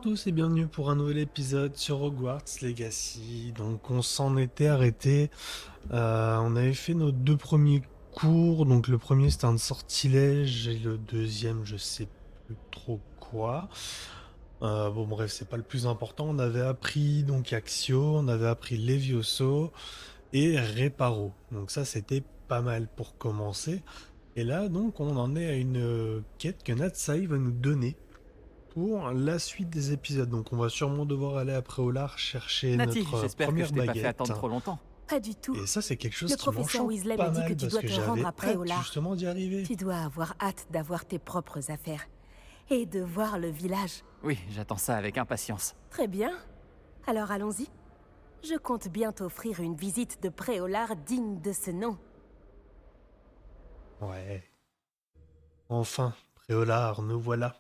tous et bienvenue pour un nouvel épisode sur Hogwarts Legacy. Donc on s'en était arrêté, on avait fait nos deux premiers cours, donc le premier c'était un sortilège et le deuxième je sais plus trop quoi. Bon bref, c'est pas le plus important, on avait appris donc Accio, on avait appris Levioso et Reparo. Donc ça c'était pas mal pour commencer. Et là donc on en est à une quête que Natsai va nous donner pour la suite des épisodes. Donc on va sûrement devoir aller après au large chercher Nati, notre j'espère que première je t'ai pas fait baguette. attendre trop longtemps. Pas du tout. Et ça c'est quelque chose Le qui professeur m'enchante Weasley pas m'a dit que mal tu parce dois que te rendre j'avais après au hâte lard. justement d'y arriver. Tu dois avoir hâte d'avoir tes propres affaires. Et de voir le village. Oui, j'attends ça avec impatience. Très bien. Alors allons-y. Je compte bien t'offrir une visite de Préolard digne de ce nom. Ouais. Enfin, Préolard, nous voilà.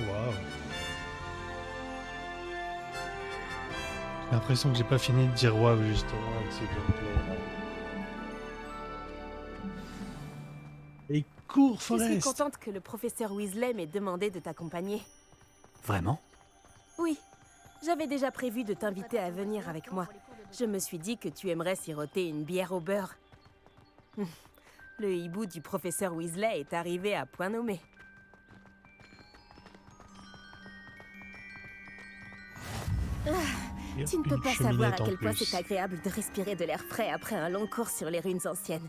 Waouh. J'ai l'impression que j'ai pas fini de dire waouh justement avec ce gameplay. Et cours, Je suis Forest. contente que le professeur Weasley m'ait demandé de t'accompagner. Vraiment? Oui, j'avais déjà prévu de t'inviter à venir avec moi. Je me suis dit que tu aimerais siroter une bière au beurre. Le hibou du professeur Weasley est arrivé à point nommé. Tu ne peux pas savoir à quel point c'est agréable de respirer de l'air frais après un long cours sur les ruines anciennes.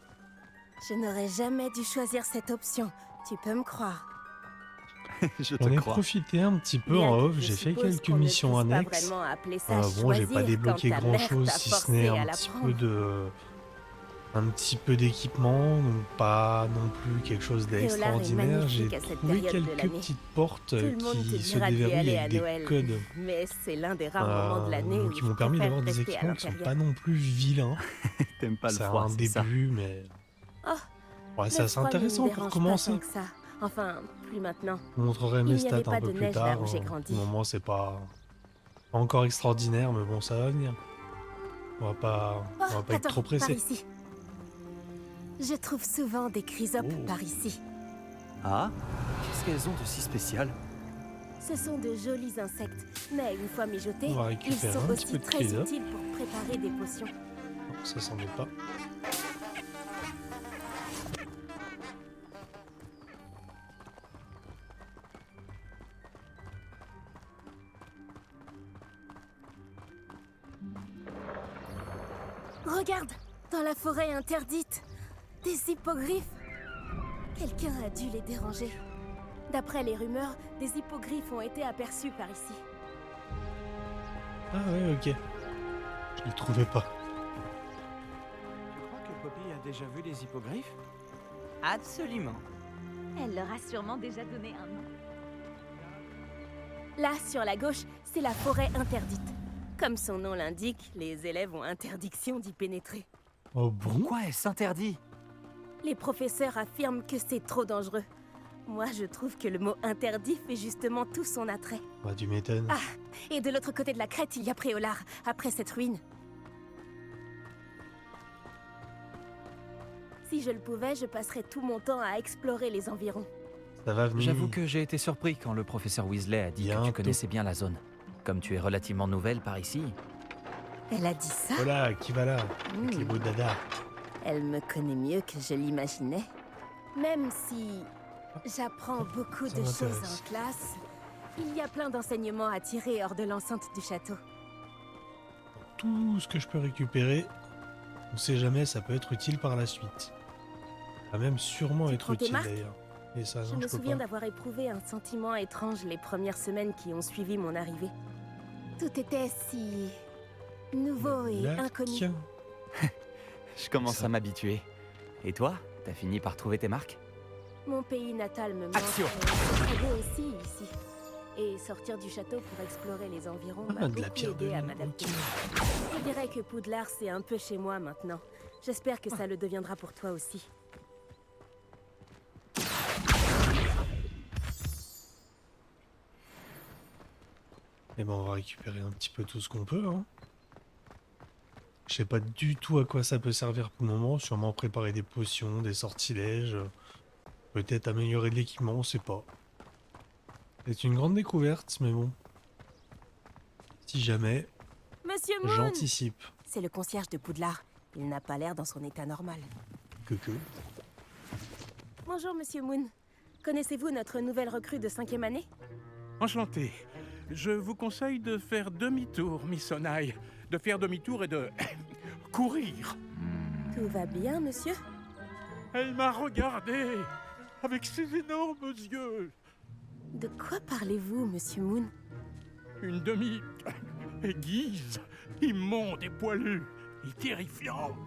Je n'aurais jamais dû choisir cette option, tu peux me croire. Je te J'en ai crois. profité un petit peu Bien en que off, je j'ai fait suppose quelques qu'on ne missions puisse pas annexes. vraiment appeler ça Bon, j'ai pas choisir débloqué quand ta grand mère chose t'a si ce forcé n'est à un petit peu l'apprendre. de. Un petit peu d'équipement, donc pas non plus quelque chose Préolard est d'extraordinaire. J'ai magnifique à cette trouvé période de quelques l'année. petites portes Tout le monde te qui se dira d'y déverrouillent aller à avec des Noël, codes mais c'est l'un des rares moments de l'année où qui je m'ont permis préfère d'avoir des rester à équipements qui sont l'intérieur. pas non plus vilains. T'aimes pas le Ça a froid, un c'est ça? début, mais Oh, ouais, c'est le assez froid ne me intéressant pour dérange pas commencer. tant que ça. Enfin, plus maintenant. Je vous montrerai Il mes n'y avait stats un pas peu de plus neige là tard. où j'ai Pour grandi. le moment, c'est pas encore extraordinaire, mais bon, ça va venir. Oh, On va pas être attends, trop par pressé. ici. Je trouve souvent des chrysopes Oh. par ici. Ah? Qu'est-ce qu'elles ont de si spécial? Ce sont de jolis insectes, mais une fois mijotés, On va ils récupérer sont un petit aussi peu de très chrysope. utiles pour préparer des potions. Non, ça s'en est pas. Regarde, dans la forêt interdite, des hippogriffes. Quelqu'un a dû les déranger. D'après les rumeurs, des hippogriffes ont été aperçus par ici. Ah ouais, ok. Je les trouvais pas. Tu crois que Poppy a déjà vu les hippogriffes? Absolument. Elle leur a sûrement déjà donné un nom. Là, sur la gauche, c'est la forêt interdite. Comme son nom l'indique, les élèves ont interdiction d'y pénétrer. Oh bon? Pourquoi elle s'interdit? Les professeurs affirment que c'est trop dangereux. Moi, je trouve que le mot interdit fait justement tout son attrait. Bah, tu m'étonnes. Ah, et de l'autre côté de la crête, il y a Préolard, après cette ruine. Si je le pouvais, je passerais tout mon temps à explorer les environs. Ça va venir. J'avoue que j'ai été surpris quand le professeur Weasley a dit que Bientôt. tu connaissais bien la zone. Comme tu es relativement nouvelle par ici, Elle a dit ça? Voilà, qui va là? Avec les beaux dadas. Elle me connaît mieux que je l'imaginais. Même si j'apprends beaucoup Ça de choses m'intéresse. en classe, il y a plein d'enseignements à tirer hors de l'enceinte du château. Tout ce que je peux récupérer, on sait jamais, ça peut être utile par la suite. Ça va même sûrement Tu être prends tes utile marques? d'ailleurs. Et ça, Je non, me je peux souviens pas. d'avoir éprouvé un sentiment étrange les premières semaines qui ont suivi mon arrivée. Tout était si nouveau et Là, inconnu. tiens. je commence Ça. à m'habituer. Et toi, t'as fini par trouver tes marques? Mon pays natal me manque. Action. Je rêvais aussi ici. Et sortir du château pour explorer les environs m'a Ah, de la beaucoup pierre de aidé à lune, m'adapter. ok. Je dirais que Poudlard, c'est un peu chez moi maintenant. J'espère que ça le deviendra pour toi aussi. Et ben on va récupérer un petit peu tout ce qu'on peut. Hein. Je sais pas du tout à quoi ça peut servir pour le moment. Sûrement préparer des potions, des sortilèges. Peut-être améliorer de l'équipement, on sait pas. C'est une grande découverte, mais bon. Si jamais, Monsieur Moon! j'anticipe. C'est le concierge de Poudlard. Il n'a pas l'air dans son état normal. Que. Bonjour, Monsieur Moon. Connaissez-vous notre nouvelle recrue de 5e année? Enchanté. Je vous conseille de faire demi-tour, Miss Onaï. De faire demi-tour et de courir. Tout va bien, monsieur? Elle m'a regardé avec ses énormes yeux. De quoi parlez-vous, Monsieur Moon? Une demi-aiguise, immonde et poilue, et terrifiante.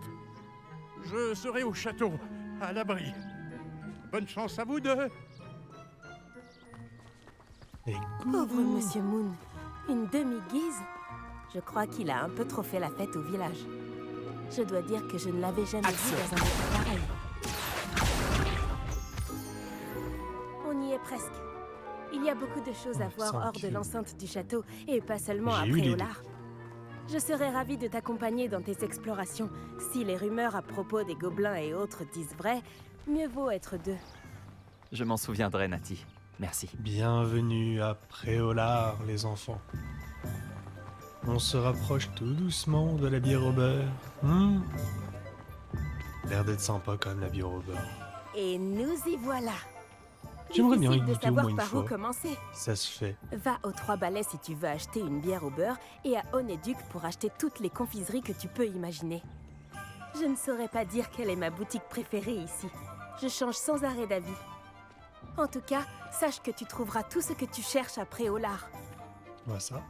Je serai au château, à l'abri. Bonne chance à vous deux. Et Pauvre Monsieur Moon. Une demi-guise? Je crois qu'il a un peu trop fait la fête au village. Je dois dire que je ne l'avais jamais vu dans un état pareil. On y est presque. Il y a beaucoup de choses à voir hors de l'enceinte du château, et pas seulement à J'ai eu l'idée. Préolard. Je serais ravie de t'accompagner dans tes explorations. Si les rumeurs à propos des gobelins et autres disent vrai, mieux vaut être deux. Je m'en souviendrai, Nati. Merci. Bienvenue à Préolard, les enfants. On se rapproche tout doucement de la bière au beurre. L'air d'être sympa quand même, la bière au beurre. Et nous y voilà. J'aimerais bien y Difficile de goûter au moins savoir une par où fois. commencer. Ça se fait. Va aux Trois Balais si tu veux acheter une bière au beurre et à Onéduc pour acheter toutes les confiseries que tu peux imaginer. Je ne saurais pas dire quelle est ma boutique préférée ici. Je change sans arrêt d'avis. En tout cas, sache que tu trouveras tout ce que tu cherches à Préolard. Voilà ça.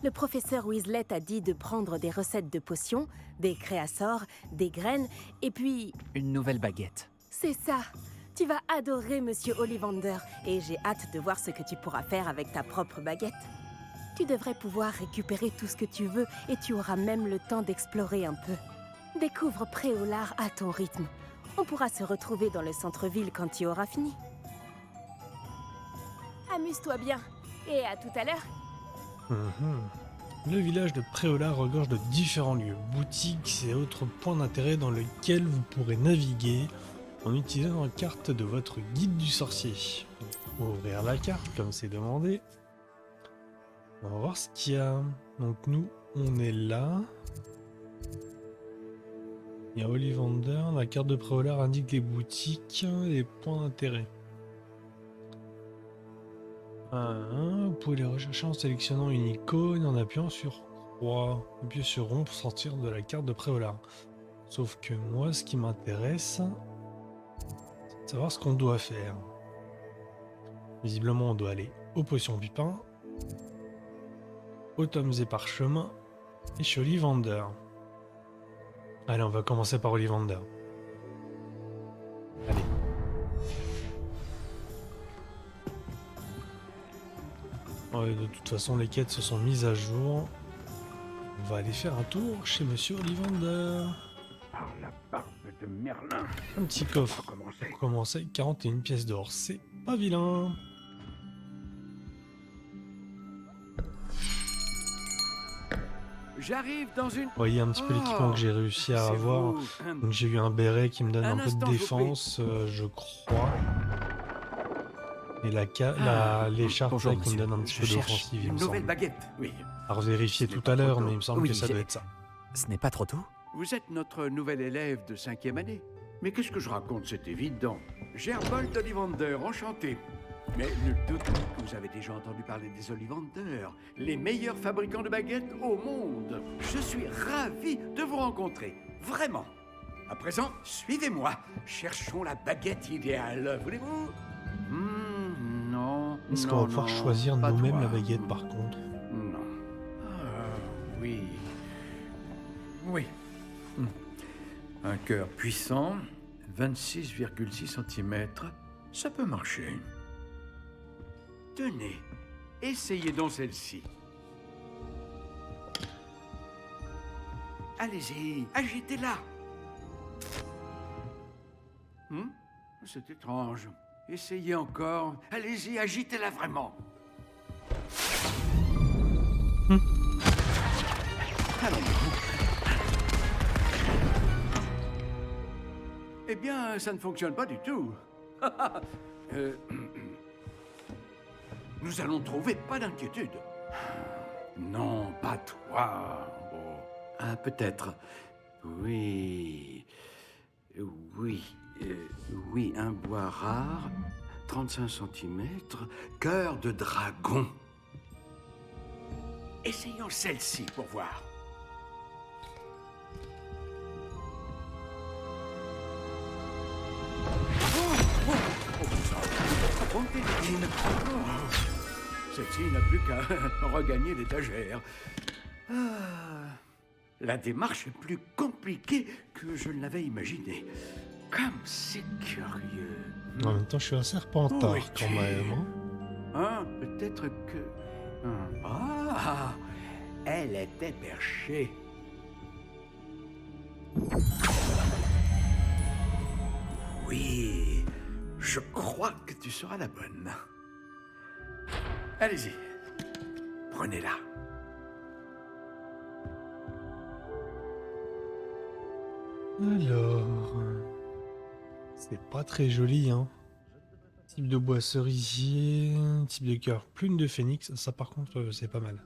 Le professeur Weasley t'a dit de prendre des recettes de potions, des créassors, des graines, et puis... Une nouvelle baguette. C'est ça. Tu vas adorer Monsieur Ollivander, et j'ai hâte de voir ce que tu pourras faire avec ta propre baguette. Tu devrais pouvoir récupérer tout ce que tu veux, et tu auras même le temps d'explorer un peu. Découvre Préolard à ton rythme. On pourra se retrouver dans le centre-ville quand tu auras fini. Amuse-toi bien, et à tout à l'heure. Le village de Préolard regorge de différents lieux, boutiques et autres points d'intérêt dans lesquels vous pourrez naviguer en utilisant la carte de votre guide du sorcier. Ouvrir la carte comme c'est demandé. On va voir ce qu'il y a. Donc nous, on est là. Il y a Ollivander, la carte de Préolard indique les boutiques et les points d'intérêt. Vous pouvez les rechercher en sélectionnant une icône et en appuyant sur croix. Appuyez sur rond pour sortir de la carte de Préolard. Sauf que moi, ce qui m'intéresse, c'est de savoir ce qu'on doit faire. Visiblement, on doit aller aux potions pipins, aux tomes et parchemins, et chez Ollivander. Allez, on va commencer par Ollivander. Allez. Ouais, de toute façon, les quêtes se sont mises à jour. On va aller faire un tour chez Monsieur Ollivander. Par la barbe de Merlin. Un petit coffre. Pour commencer. Pour commencer, 41 pièces d'or. C'est pas vilain. J'arrive dans une... Vous voyez un petit peu l'équipement que j'ai réussi à C'est avoir. vous. Donc j'ai eu un béret qui me donne Un un peu de instant, je vous défense, je crois. Et l'écharpe bonjour, là, qui me monsieur. donne un petit Je peu cherche d'offensive, il une me nouvelle semble. baguette. Oui. À revérifier Ce tout n'est pas à l'heure, trop mais tôt. il me semble Oui, que ça j'ai- doit être ça. Ce n'est pas trop tôt? Vous êtes notre nouvel élève de 5e année. Mais qu'est-ce que je raconte? C'est évident. Gerbold Ollivander, enchanté. Mais nul doute que vous avez déjà entendu parler des Ollivander, les meilleurs fabricants de baguettes au monde. Je suis ravi de vous rencontrer, vraiment. À présent, suivez-moi. Cherchons la baguette idéale, voulez-vous? Non. Est-ce qu'on va pouvoir choisir pas nous-mêmes toi. la baguette par contre? Non. Oui. Oui. Un cœur puissant, 26,6 cm. Ça peut marcher. Tenez, essayez donc celle-ci. Allez-y, agitez-la. C'est étrange. Essayez encore. Allez-y, agitez-la vraiment. bien, ça ne fonctionne pas du tout. Euh, Nous allons trouver, pas d'inquiétude. Non, pas toi. Oh. Ah, peut-être. Oui. Oui. Oui, un bois rare, 35 centimètres, cœur de dragon. Essayons celle-ci pour voir. Oh, Tétine. Oh. Celle-ci n'a plus qu'à regagner l'étagère. Ah. La démarche est plus compliquée que je ne l'avais imaginé. Comme c'est curieux. En même temps, je suis un serpentard Oui, quand même. Hein. Hein, peut-être que... Ah, elle était perchée. Oui, je crois que tu seras la bonne. Allez-y, prenez-la. Alors... C'est pas très joli, hein. Type de bois cerisier, type de cœur, plume de phénix, ça par contre c'est pas mal.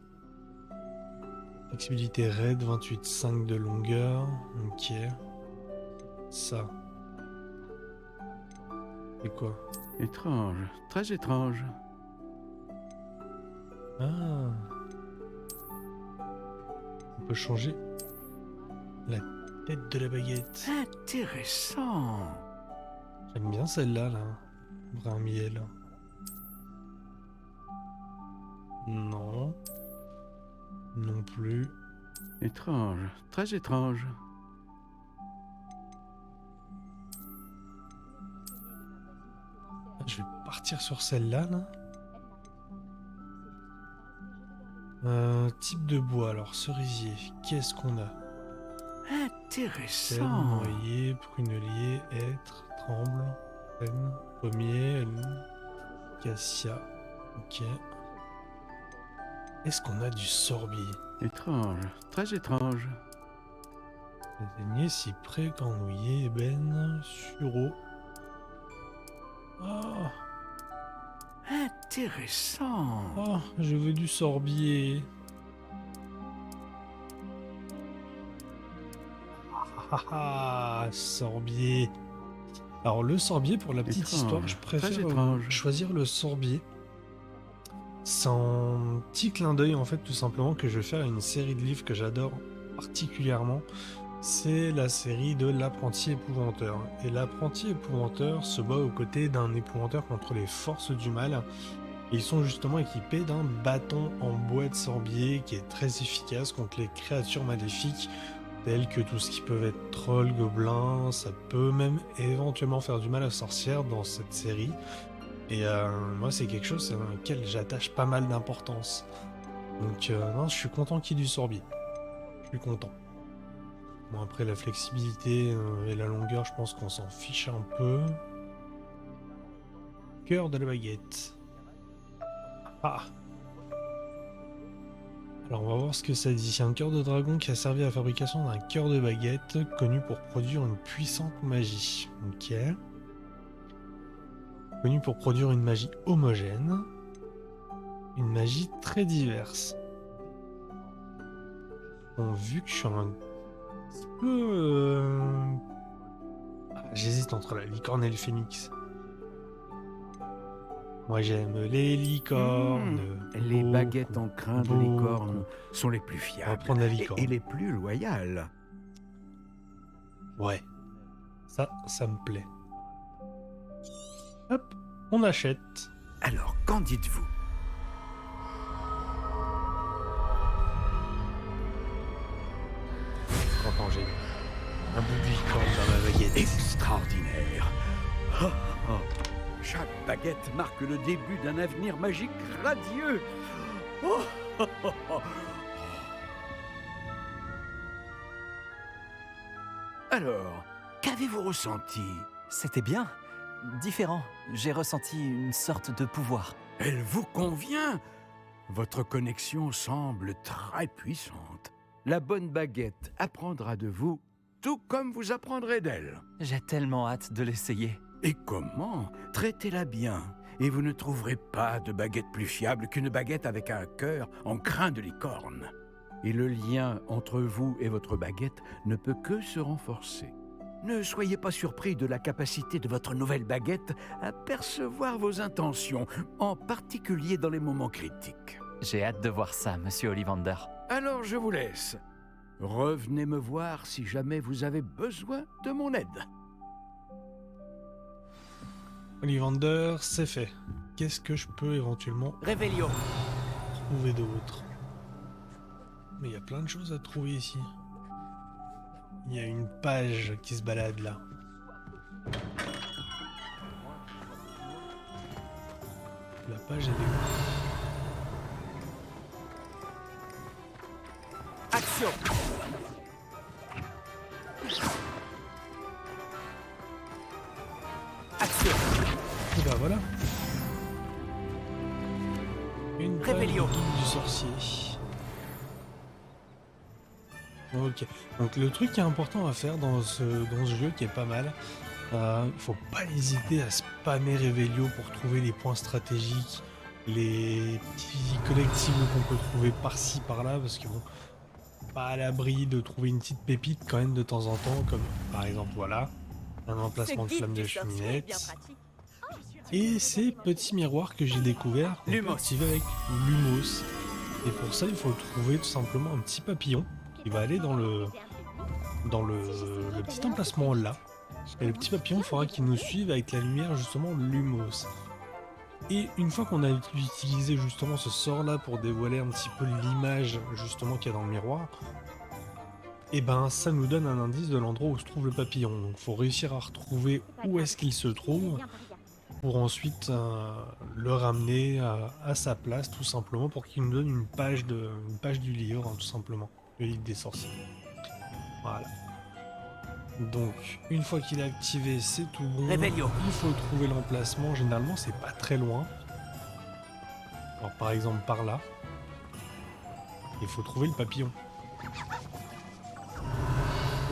Flexibilité raide, 28,5 de longueur, ok. Ça. C'est quoi? Étrange, très étrange. Ah. On peut changer la tête de la baguette. Intéressant. J'aime bien celle-là, là. Brun miel. Non. Non plus. Étrange, très étrange. Je vais partir sur celle-là, là. Type de bois, alors cerisier. Qu'est-ce qu'on a? Chêne, Intéressant. noyer, prunelier, hêtre, tremble, chêne, pommier, hêtre, cassia. Ok. Est-ce qu'on a du sorbier? Étrange, très étrange. Châtaignier, cyprès, cornouiller, ébène, sureau. Oh, Intéressant. oh, je veux du sorbier. Sorbier. Alors le sorbier, pour la petite Étrange, histoire, je très préfère étrange. choisir le sorbier. C'est un petit clin d'œil en fait, tout simplement, que je vais faire à une série de livres que j'adore particulièrement. C'est la série de l'apprenti épouvanteur. Et l'apprenti épouvanteur se bat aux côtés d'un épouvanteur contre les forces du mal. Et ils sont justement équipés d'un bâton en bois de sorbier qui est très efficace contre les créatures maléfiques telles que tout ce qui peut être trolls, gobelins. Ça peut même éventuellement faire du mal à sorcières dans cette série. Et moi, c'est quelque chose à laquelle j'attache pas mal d'importance. Donc, non, je suis content qu'il y ait du sorbier. Je suis content. Bon, après, la flexibilité et la longueur, je pense qu'on s'en fiche un peu. Cœur de la baguette. Ah! Alors, on va voir ce que ça dit. Un cœur de dragon qui a servi à la fabrication d'un cœur de baguette, connu pour produire une puissante magie. Ok. Connu pour produire une magie homogène. Une magie très diverse. Bon, vu que je suis un petit peu... J'hésite entre la licorne et le phénix. Moi j'aime les licornes. Les beaucoup. baguettes en crin de beaucoup. licorne sont les plus On va fiables prendre la et, licorne. et les plus loyales. Ouais. Ça me plaît. Hop, on achète. Alors, qu'en dites-vous? Quand j'ai un bout de licorne dans ma baguette. Extraordinaire. Oh, oh. Chaque baguette marque le début d'un avenir magique radieux. Oh, oh, oh, oh. Alors, qu'avez-vous ressenti? C'était bien. Différent. J'ai ressenti une sorte de pouvoir. Elle vous convient? Votre connexion semble très puissante. La bonne baguette apprendra de vous tout comme vous apprendrez d'elle. J'ai tellement hâte de l'essayer. Et comment? Traitez-la bien, et vous ne trouverez pas de baguette plus fiable qu'une baguette avec un cœur en crin de licorne. Et le lien entre vous et votre baguette ne peut que se renforcer. Ne soyez pas surpris de la capacité de votre nouvelle baguette à percevoir vos intentions, en particulier dans les moments critiques. J'ai hâte de voir ça, monsieur Ollivander. Alors je vous laisse. Revenez me voir si jamais vous avez besoin de mon aide. Ollivander, c'est fait. Qu'est-ce que je peux éventuellement Réveillon. trouver d'autre? Mais il y a plein de choses à trouver ici. Il y a une page qui se balade là. La page elle est où? Action. Action. Et bah voilà. Une page Réveillon. du guide du sorcier. Ok. Donc le truc qui est important à faire dans ce jeu qui est pas mal, il faut pas hésiter à spammer Revelio pour trouver les points stratégiques, les petits collectibles qu'on peut trouver par-ci par-là, parce que bon, pas à l'abri de trouver une petite pépite quand même de temps en temps, comme par exemple voilà, un emplacement de flamme de cheminette. Et ces petits miroirs que j'ai découverts qu'on peut Lumos. activer avec Lumos. Et pour ça, il faut trouver tout simplement un petit papillon qui va aller dans le petit emplacement là. Et le petit papillon, il faudra qu'il nous suive avec la lumière justement Lumos. Et une fois qu'on a utilisé justement ce sort là pour dévoiler un petit peu l'image justement qu'il y a dans le miroir, et ben ça nous donne un indice de l'endroit où se trouve le papillon. Donc il faut réussir à retrouver où est-ce qu'il se trouve pour ensuite le ramener à sa place tout simplement pour qu'il nous donne une page du livre tout simplement, le livre des sorciers. Voilà. Donc une fois qu'il est activé, c'est tout bon. Réveillon. Il faut trouver l'emplacement, généralement c'est pas très loin. Alors par exemple par là. Il faut trouver le papillon.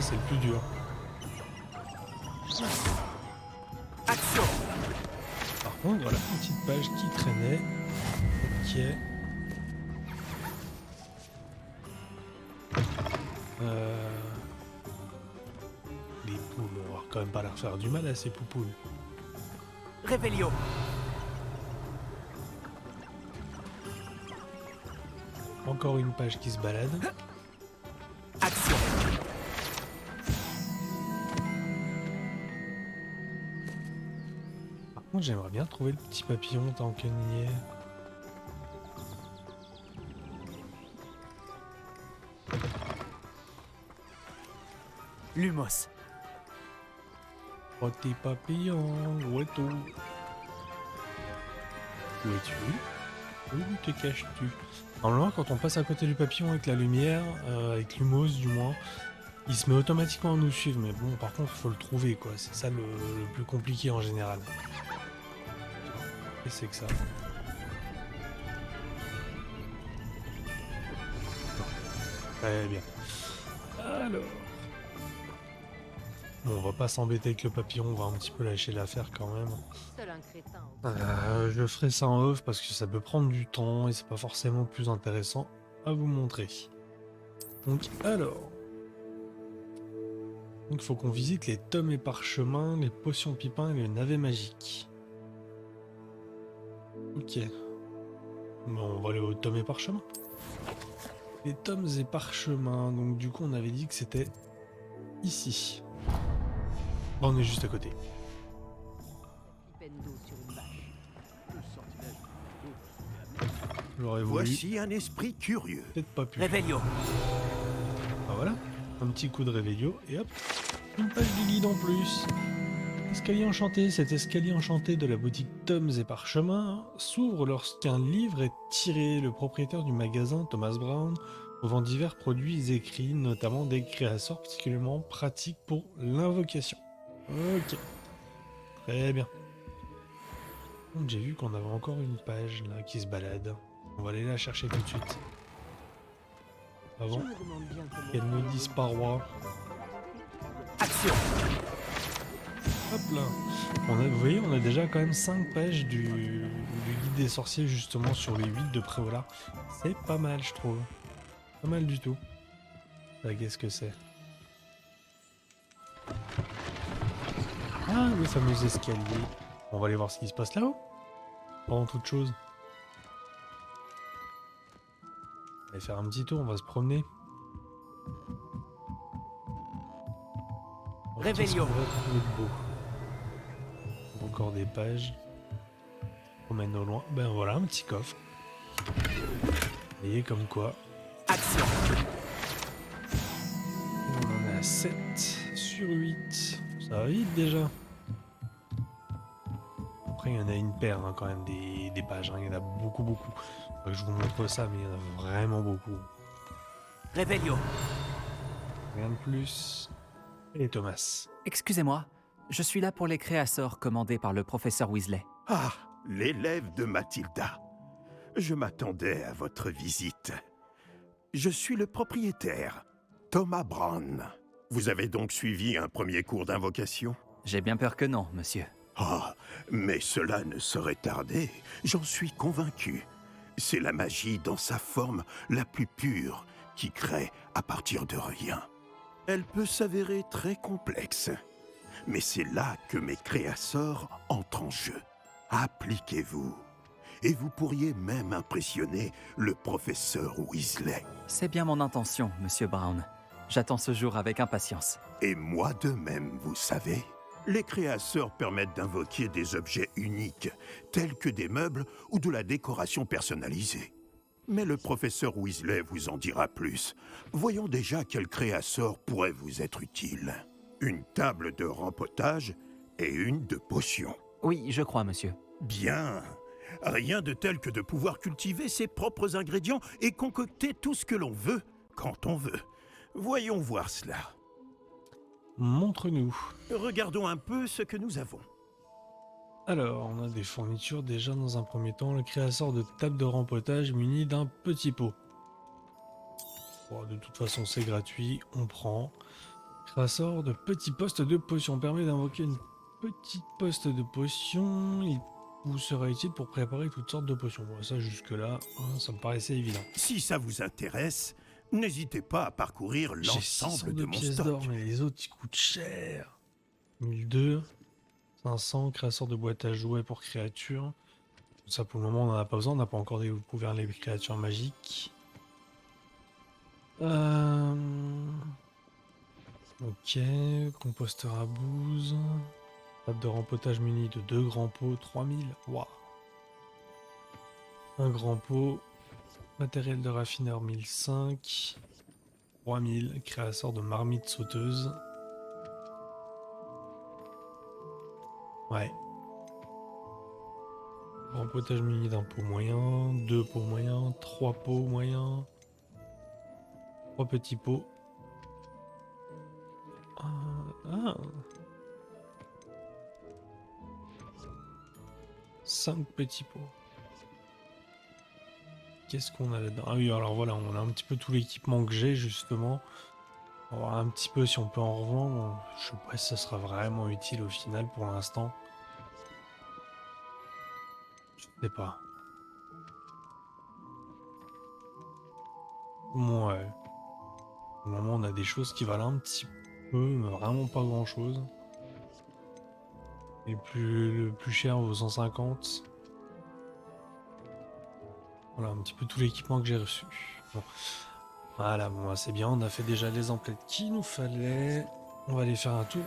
Ça, c'est le plus dur. Action. Par contre, voilà une petite page qui traînait. Ok. Les poules, on va quand même pas leur faire du mal à ces poupoules. Réveillon. Encore une page qui se balade. Action. Par contre, j'aimerais bien trouver le petit papillon tant qu'on y est. Lumos. Oh tes papillons, où est-tu? Où es-tu? Où te caches-tu? Normalement, quand on passe à côté du papillon avec la lumière, avec Lumos du moins, il se met automatiquement à nous suivre. Mais bon, par contre, il faut le trouver, quoi. C'est ça le plus compliqué en général. Et c'est que ça. Très bien. Alors. Bon, on va pas s'embêter avec le papillon, on va un petit peu lâcher l'affaire quand même. Je ferai ça en off parce que ça peut prendre du temps et c'est pas forcément plus intéressant à vous montrer. Donc alors. Donc il faut qu'on visite les tomes et parchemins, les potions pipins et le navet magique. Ok. Bon, on va aller aux tomes et parchemins. Les tomes et parchemins, donc du coup on avait dit que c'était ici. Bon, on est juste à côté. J'aurais voulu, Voici un esprit curieux. peut-être pas pu. Réveillon. Ah voilà, un petit coup de réveillon et hop, une page du guide en plus. Escalier enchanté, cet escalier enchanté de la boutique Tomes et Parchemins s'ouvre lorsqu'un livre est tiré. Le propriétaire du magasin, Thomas Brown, vend divers produits écrits, notamment des créateurs particulièrement pratiques pour l'invocation. Ok, très bien. Donc, j'ai vu qu'on avait encore une page là qui se balade. On va aller la chercher tout de suite. Avant qu'elle ne disparaisse. Action. Hop là. Vous voyez, on a déjà quand même 5 pages du guide des sorciers justement sur les 8 de Préolard. C'est pas mal, je trouve. Pas mal du tout. Là, qu'est-ce que c'est? Ah, le fameux escalier. On va aller voir ce qui se passe là-haut. Pendant toute chose. On va aller faire un petit tour, on va se promener. Réveillon. Qu'est-ce qu'on va trouver de beau? Encore des pages. On promène au loin. Ben voilà, un petit coffre. Vous voyez comme quoi. Action. On en est à 7 sur 8. Ça va vite déjà. Après, il y en a une paire hein, quand même des pages. Hein. Il y en a beaucoup, beaucoup. Faudrait que je vous montre ça, mais il y en a vraiment beaucoup. Réveillon. Rien de plus. Et Thomas. Excusez-moi, je suis là pour les créasseurs commandés par le professeur Weasley. Ah, l'élève de Mathilda. Je m'attendais à votre visite. Je suis le propriétaire, Thomas Brown. Vous avez donc suivi un premier cours d'invocation? J'ai bien peur que non, monsieur. Ah, mais cela ne saurait tarder, j'en suis convaincu. C'est la magie dans sa forme la plus pure qui crée à partir de rien. Elle peut s'avérer très complexe, mais c'est là que mes créasseurs entrent en jeu. Appliquez-vous, et vous pourriez même impressionner le professeur Weasley. C'est bien mon intention, monsieur Brown. J'attends ce jour avec impatience. Et moi de même, vous savez. Les créasseurs permettent d'invoquer des objets uniques, tels que des meubles ou de la décoration personnalisée. Mais le professeur Weasley vous en dira plus. Voyons déjà quel créasseur pourrait vous être utile. Une table de rempotage et une de potions. Oui, je crois, monsieur. Bien. Rien de tel que de pouvoir cultiver ses propres ingrédients et concocter tout ce que l'on veut, quand on veut. Voyons voir cela. Montre-nous. Regardons un peu ce que nous avons. Alors, on a des fournitures déjà dans un premier temps. Le créateur de table de rempotage muni d'un petit pot. Bon, de toute façon, c'est gratuit, on prend. Créateur de petit poste de potion permet d'invoquer une petite poste de potion. Il vous sera utile pour préparer toutes sortes de potions. Bon, ça, jusque-là, hein, ça me paraissait évident. Si ça vous intéresse, n'hésitez pas à parcourir J'ai l'ensemble de 602 mon pièces stock. d'or, mais les autres, ils coûtent cher. 1002, 500, créateur de boîte à jouets pour créatures. Ça, pour le moment, on n'en a pas besoin. On n'a pas encore découvert les créatures magiques. Ok, composteur à bouse. Table de rempotage munie de 2 grands pots, 3000. Waouh. Un grand pot. Matériel de raffineur 1005. 3000. Créateur de marmite sauteuse. Ouais. Rempotage muni d'un pot moyen. 2 pots moyens. 3 pots moyens. 3 petits pots. Ah. 5 petits pots. Qu'est-ce qu'on a là-dedans? Ah oui, alors voilà, on a un petit peu tout l'équipement que j'ai justement. On va voir un petit peu si on peut en revendre. Je sais pas si ça sera vraiment utile au final pour l'instant. Je sais pas. Ouais. Au moment, on a des choses qui valent un petit peu, mais vraiment pas grand-chose. Et le plus cher vaut 150. Voilà, un petit peu tout l'équipement que j'ai reçu. Bon. Voilà, bon, c'est bien, on a fait déjà les emplettes qu'il nous fallait. On va aller faire un tour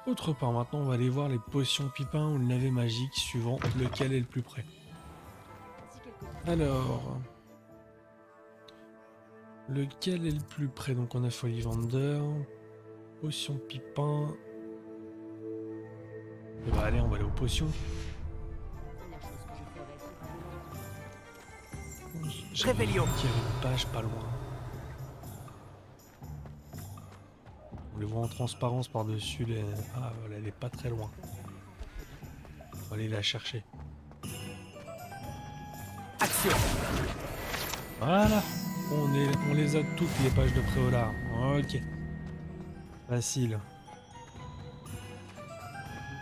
autre part. Maintenant, on va aller voir les potions pipins ou le navet magique, suivant lequel est le plus près. Alors... lequel est le plus près? Donc on a Follivander, potion pipin. Et bah allez, on va aller aux potions. Réveillon. Il y avait une page pas loin. On les voit en transparence par-dessus les... Ah voilà, elle est pas très loin. On va aller la chercher. Action. Voilà. On les a toutes les pages de Préolard. Ok. Facile.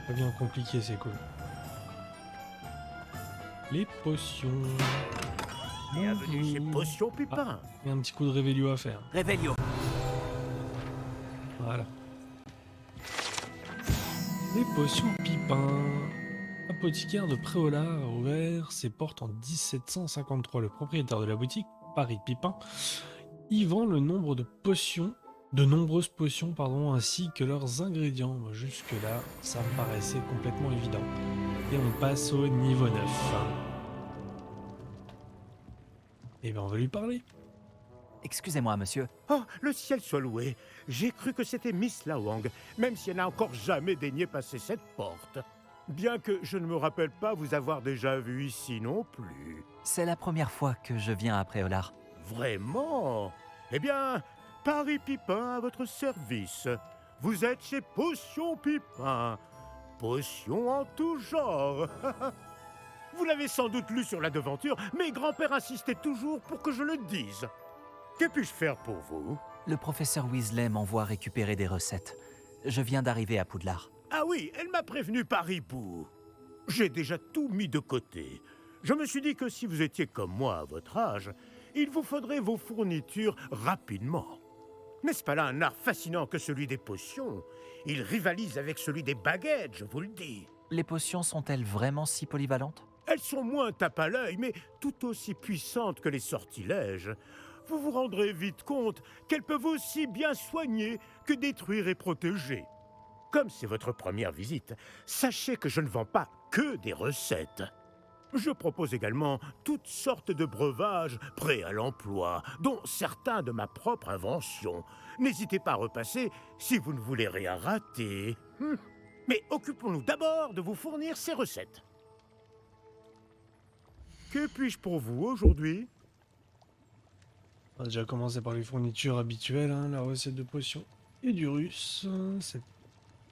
Pas bien compliqué, c'est cool. Les potions. Bienvenue chez Bonjour. Potion Pupin. Il y a un petit coup de réveillon à faire. Réveillon. Voilà. Les potions Pipin. Apothicaire de Préolard a ouvert ses portes en 1753. Le propriétaire de la boutique, Paris Pipin, y vend le nombre de potions, de nombreuses potions, pardon, ainsi que leurs ingrédients. Moi, jusque-là, ça me paraissait complètement évident. Et on passe au niveau 9. Et ben on va lui parler. Excusez-moi, monsieur. Oh, le ciel soit loué. J'ai cru que c'était Miss Lawang, même si elle n'a encore jamais daigné passer cette porte. Bien que je ne me rappelle pas vous avoir déjà vu ici non plus. C'est la première fois que je viens à Préolard. Vraiment? Eh bien, Paris Pipin à votre service. Vous êtes chez Potion Pipin. Potion en tout genre. Vous l'avez sans doute lu sur la devanture, mais grand-père insistait toujours pour que je le dise. Que puis-je faire pour vous? Le professeur Weasley m'envoie récupérer des recettes. Je viens d'arriver à Poudlard. Ah oui, elle m'a prévenu par hibou. J'ai déjà tout mis de côté. Je me suis dit que si vous étiez comme moi à votre âge, il vous faudrait vos fournitures rapidement. N'est-ce pas là un art fascinant que celui des potions? Il rivalise avec celui des baguettes, je vous le dis. Les potions sont-elles vraiment si polyvalentes? Elles sont moins tape à l'œil, mais tout aussi puissantes que les sortilèges. Vous vous rendrez vite compte qu'elles peuvent aussi bien soigner que détruire et protéger. Comme c'est votre première visite, sachez que je ne vends pas que des recettes. Je propose également toutes sortes de breuvages prêts à l'emploi, dont certains de ma propre invention. N'hésitez pas à repasser si vous ne voulez rien rater. Mais occupons-nous d'abord de vous fournir ces recettes. Que puis-je pour vous aujourd'hui? On va déjà commencer par les fournitures habituelles, hein, la recette de potion et du russe. Cette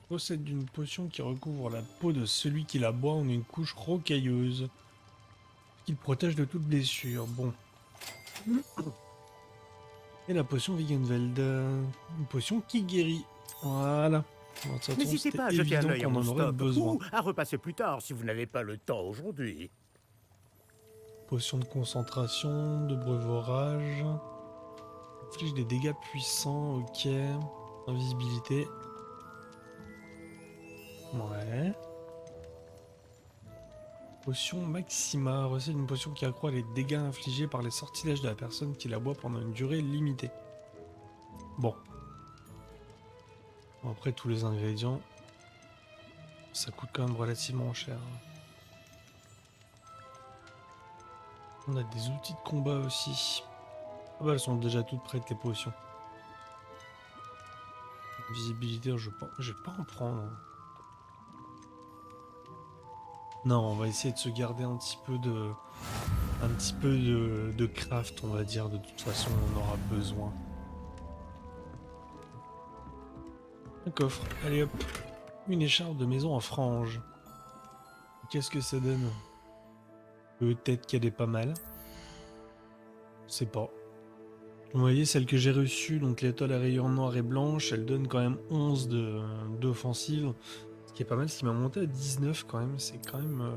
recette d'une potion qui recouvre la peau de celui qui la boit en une couche rocailleuse, qu'il protège de toute blessure. Bon. Et la potion Wigenweld, une potion qui guérit. Voilà. Alors, ça tombe, N'hésitez c'était pas à jeter un évident œil à qu'on mon en aurait stock besoin. ou à repasser plus tard si vous n'avez pas le temps aujourd'hui. Potion de concentration, de breuvage. Inflige des dégâts puissants, ok. Invisibilité. Ouais. Potion Maxima, recette d'une potion qui accroît les dégâts infligés par les sortilèges de la personne qui la boit pendant une durée limitée. Bon. Bon, après tous les ingrédients, ça coûte quand même relativement cher. On a des outils de combat aussi. Ah bah elles sont déjà toutes prêtes les potions. Visibilité, je vais pas en prendre. Non, on va essayer de se garder un petit peu de craft, on va dire. De toute façon, on en aura besoin. Un coffre, allez hop. Une écharpe de maison en frange. Qu'est-ce que ça donne? Peut-être qu'elle est pas mal. Je sais pas. Vous voyez, celle que j'ai reçue, donc l'étoile à rayures noires et blanches, elle donne quand même 11 d'offensive. Ce qui est pas mal, ce qui m'a monté à 19 quand même. C'est quand même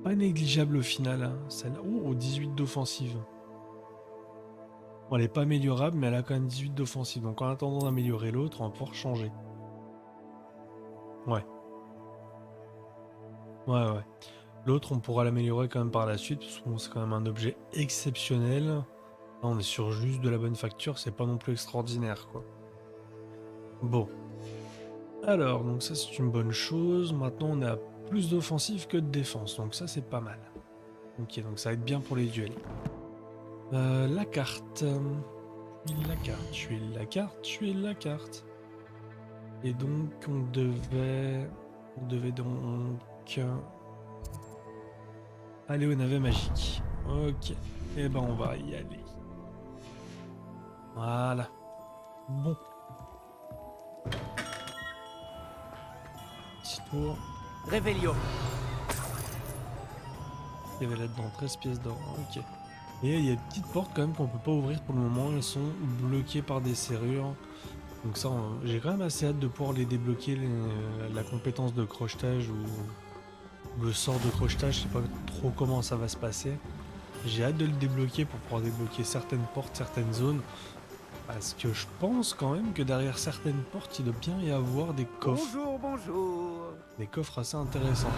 pas négligeable au final. Hein. Celle... Oh, 18 d'offensive. Bon, elle est pas améliorable, mais elle a quand même 18 d'offensive. Donc en attendant d'améliorer l'autre, on va pouvoir changer. Ouais. Ouais. L'autre, on pourra l'améliorer quand même par la suite, parce que bon, c'est quand même un objet exceptionnel. Là, on est sur juste de la bonne facture, c'est pas non plus extraordinaire, quoi. Bon. Alors, donc ça, c'est une bonne chose. Maintenant, on a plus d'offensive que de défense, donc ça, c'est pas mal. Ok, donc ça va être bien pour les duels. La carte. Je suis la carte. Et donc, on devait donc... aller au navet magique. Ok. Et ben on va y aller. Voilà. Bon. Petit tour. Réveillon. Il y avait là-dedans 13 pièces d'or. Ok. Et il y a des petites portes quand même qu'on peut pas ouvrir pour le moment. Elles sont bloquées par des serrures. Donc ça, j'ai quand même assez hâte de pouvoir les débloquer, la compétence de crochetage ou le sort de crochetage, je sais pas trop comment ça va se passer. J'ai hâte de le débloquer pour pouvoir débloquer certaines portes, certaines zones. Parce que je pense quand même que derrière certaines portes, il doit bien y avoir des coffres. Bonjour, bonjour. Des coffres assez intéressants.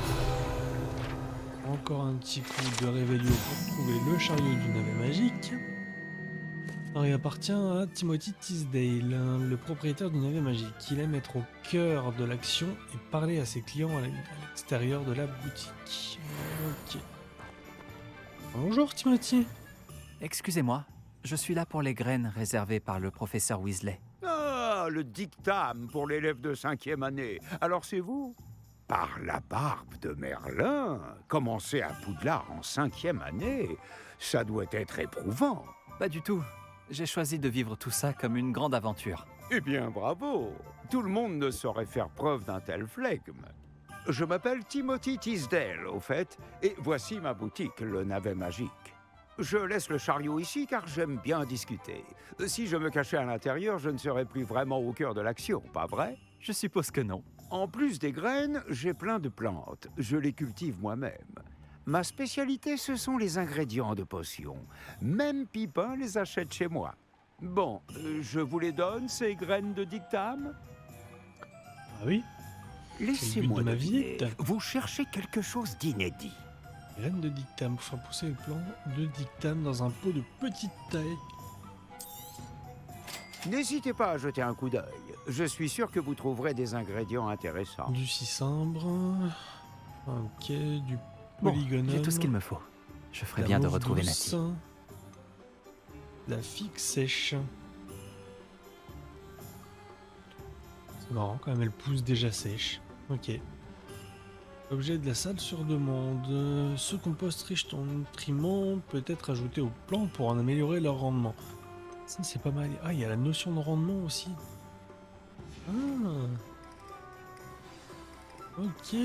Encore un petit coup de Revelio pour trouver le chariot du navet magique. Alors, il appartient à Timothy Tisdale, le propriétaire du navet magique. Il aime être au cœur de l'action et parler à ses clients à l'extérieur de la boutique. Ok. Bonjour Timothy. Excusez-moi, je suis là pour les graines réservées par le professeur Weasley. Ah, le dictame pour l'élève de 5e année. Alors c'est vous? Par la barbe de Merlin, commencer à Poudlard en 5e année, ça doit être éprouvant. Pas du tout. J'ai choisi de vivre tout ça comme une grande aventure. Eh bien, bravo. Tout le monde ne saurait faire preuve d'un tel flegme. Je m'appelle Timothy Tisdale, au fait, et voici ma boutique, le navet magique. Je laisse le chariot ici car j'aime bien discuter. Si je me cachais à l'intérieur, je ne serais plus vraiment au cœur de l'action, pas vrai? Je suppose que non. En plus des graines, j'ai plein de plantes. Je les cultive moi-même. Ma spécialité, ce sont les ingrédients de potions. Même Pipin les achète chez moi. Bon, je vous les donne, ces graines de dictame? Ah oui, Laissez-moi de ma deviner. visite. Vous cherchez quelque chose d'inédit. graines de dictame pour faire pousser le plant de dictame dans un pot de petite taille. N'hésitez pas à jeter un coup d'œil. Je suis sûr que vous trouverez des ingrédients intéressants. Du cicimbre. Ok, du Bon, polygonum. j'ai tout ce qu'il me faut. Je ferai la bien de mauve retrouver douce, Natty. la figue sèche. C'est marrant quand même, elle pousse déjà sèche. Ok. Objet de la salle sur demande. Ce compost riche en nutriments peut être ajouté aux plants pour en améliorer leur rendement. Ça c'est pas mal. Ah, il y a la notion de rendement aussi. Ah. Ok.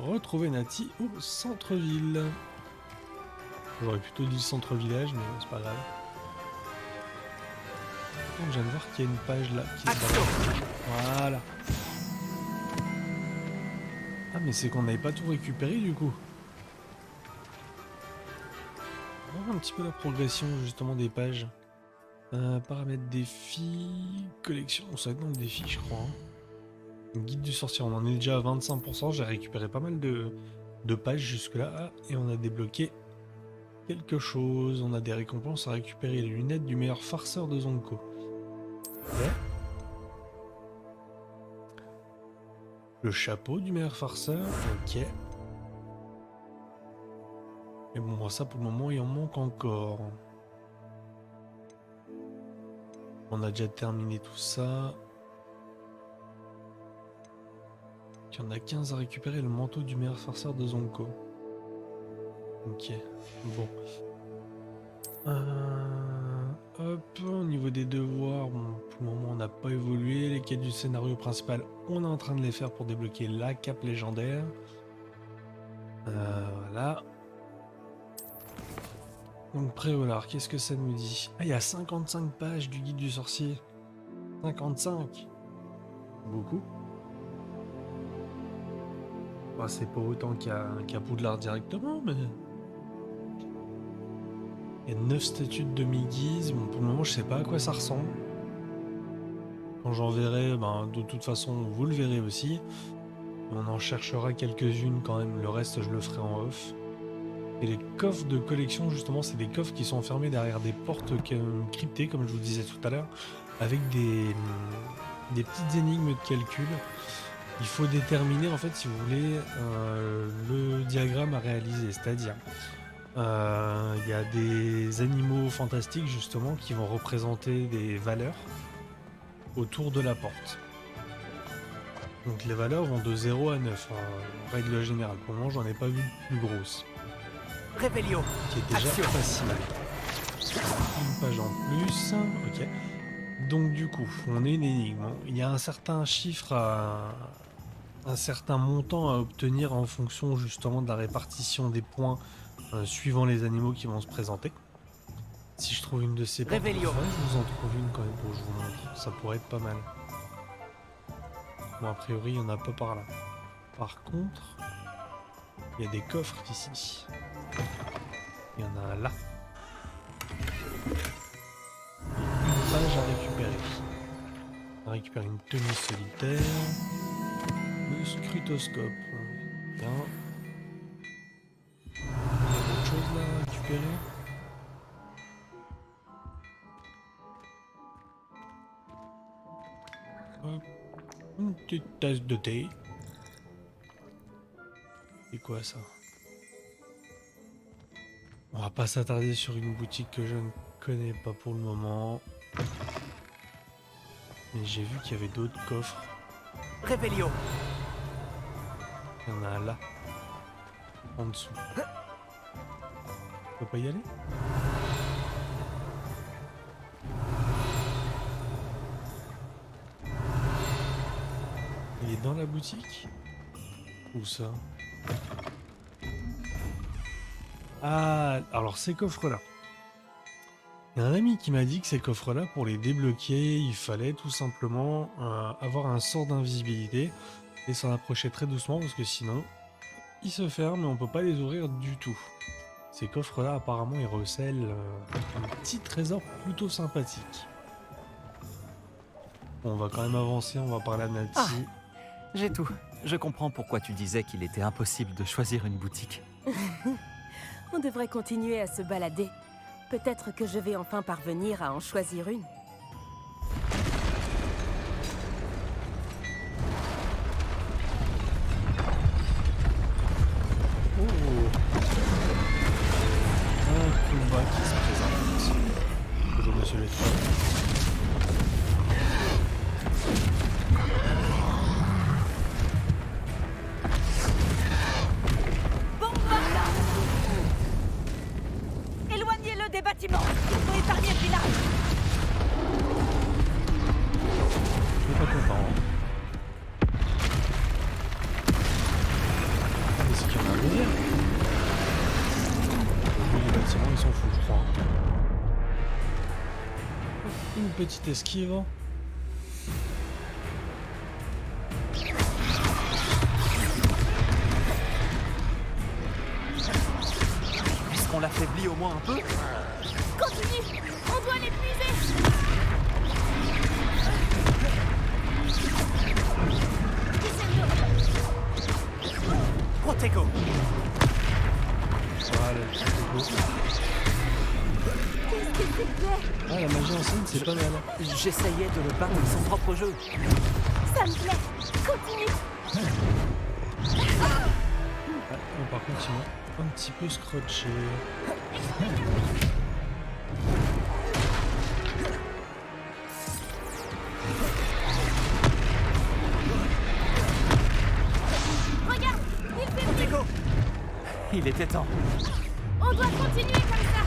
Retrouver Natty au centre-ville. J'aurais plutôt dit le centre-village, mais c'est pas grave. Donc, je viens de voir qu'il y a une page là. Qui est voilà. Ah, mais c'est qu'on n'avait pas tout récupéré du coup. On va voir un petit peu la progression justement des pages. Paramètres défis, collection, ça va être dans le défi je crois. Guide du sorcier, on en est déjà à 25%, j'ai récupéré pas mal de pages jusque là. Ah, et on a débloqué quelque chose, on a des récompenses à récupérer, les lunettes du meilleur farceur de Zonko. Ouais. Le chapeau du meilleur farceur, ok. Mais bon, ça pour le moment, il en manque encore. On a déjà terminé tout ça. Il y en a 15 à récupérer, le manteau du meilleur farceur de Zonko. Ok, bon. Hop, au niveau des devoirs, bon, pour le moment on n'a pas évolué. Les quêtes du scénario principal, on est en train de les faire pour débloquer la cape légendaire. Voilà. Donc Préolard, qu'est-ce que ça nous dit? Ah, il y a 55 pages du guide du sorcier. 55. Beaucoup. Bah, c'est pas autant qu'à Poudlard directement, mais... Il y a 9 statues de demi-guise. Bon, pour le moment, je sais pas à quoi ça ressemble. Quand j'en verrai, ben, de toute façon, vous le verrez aussi. On en cherchera quelques-unes quand même. Le reste, je le ferai en off. Et les coffres de collection, justement, c'est des coffres qui sont enfermés derrière des portes cryptées, comme je vous disais tout à l'heure, avec des petites énigmes de calcul. Il faut déterminer, en fait, si vous voulez, le diagramme à réaliser. C'est-à-dire, il y a des animaux fantastiques, justement, qui vont représenter des valeurs autour de la porte. Donc les valeurs vont de 0 à 9, en règle générale. Pour le moment, j'en ai pas vu de plus grosses. Révélio. Qui est déjà Action. facile. Une page en plus. Ok. Donc du coup, on est une énigme. Il y a un certain chiffre un certain montant à obtenir en fonction justement de la répartition des points suivant les animaux qui vont se présenter. Si je trouve une de ces portes, Révélio. je vous en trouve une quand même pour que je vous montre. Ça pourrait être pas mal. Bon, a priori, il n'y en a pas par là. Par contre, il y a des coffres ici. Il y en a un là. Une page à récupérer. On va récupérer une tenue solitaire. Le scrutoscope. Bien. Il y a d'autres choses là à récupérer. Hop. Une petite tasse de thé. C'est quoi ça? On va pas s'attarder sur une boutique que je ne connais pas pour le moment. Mais j'ai vu qu'il y avait d'autres coffres. Révélio. Il y en a un là. En dessous. On peut pas y aller? Il est dans la boutique? Où ça? Ah, alors ces coffres-là. Il y a un ami qui m'a dit que ces coffres-là, pour les débloquer, il fallait tout simplement avoir un sort d'invisibilité et s'en approcher très doucement parce que sinon, ils se ferment et on peut pas les ouvrir du tout. Ces coffres-là, apparemment, ils recèlent un petit trésor plutôt sympathique. Bon, on va quand même avancer, on va parler à Natty. Ah. J'ai tout. Je comprends pourquoi tu disais qu'il était impossible de choisir une boutique. On devrait continuer à se balader. Peut-être que je vais enfin parvenir à en choisir une. Oh. Un combat qui se présente. Bonjour monsieur l'étoile. Éloignez-le des bâtiments pour épargner le village. Je suis pas content. Ah, mais c'est qu'il y en a un deuxième. Lui, les bâtiments, ils s'en foutent, je crois. Une petite esquive. Est-ce qu'on l'affaiblit au moins un peu? Continue, on doit l'épuiser. Protego. Voilà, le petit logo. Ah, la magie ancienne, c'est pas mal. J'essayais de le battre de son propre jeu. Ça me plaît. Continue. Ah, bon, par contre, ils m'ont un petit peu scrotché. Regarde, il fait Protego. Il était temps. On doit continuer comme ça.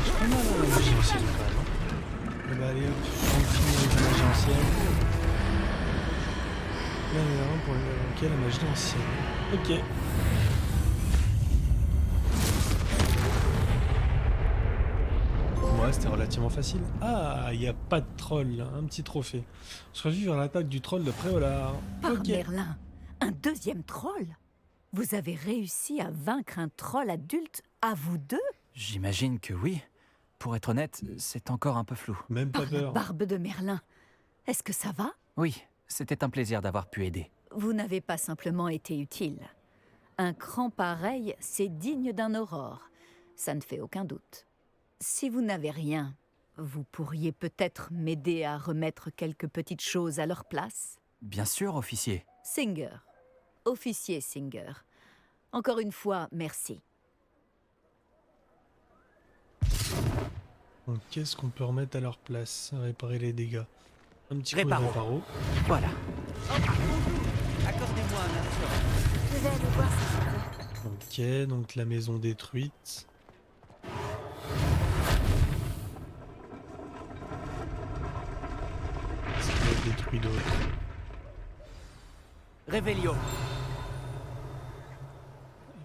C'est pas mal, hein, la magie ancienne, quand même. Hein. Eh bah, allez, hop, on finit avec la magie ancienne. Là, il y en a un pour lequel la magie ancienne. Ok. Ouais, c'était relativement facile. Ah, il n'y a pas de troll, hein, un petit trophée. Survivre à l'attaque du troll de Préolard. Par Ok. Merlin, un deuxième troll? Vous avez réussi à vaincre un troll adulte à vous deux? J'imagine que oui. Pour être honnête, c'est encore un peu flou. Même pas Par la peur. barbe de Merlin. Est-ce que ça va? Oui, c'était un plaisir d'avoir pu aider. Vous n'avez pas simplement été utile. Un cran pareil, c'est digne d'un aurore. Ça ne fait aucun doute. Si vous n'avez rien, vous pourriez peut-être m'aider à remettre quelques petites choses à leur place? Bien sûr, officier. Singer. Officier Singer. Encore une fois, merci. Donc, qu'est-ce qu'on peut remettre à leur place? Réparer les dégâts. Un petit coup de Réparo. réparo. Voilà. Accordez-moi un instant. Je vais aller voir si je peux. Ok, donc la maison détruite. Qu'est-ce qu'il a détruit d'autre? Révélio.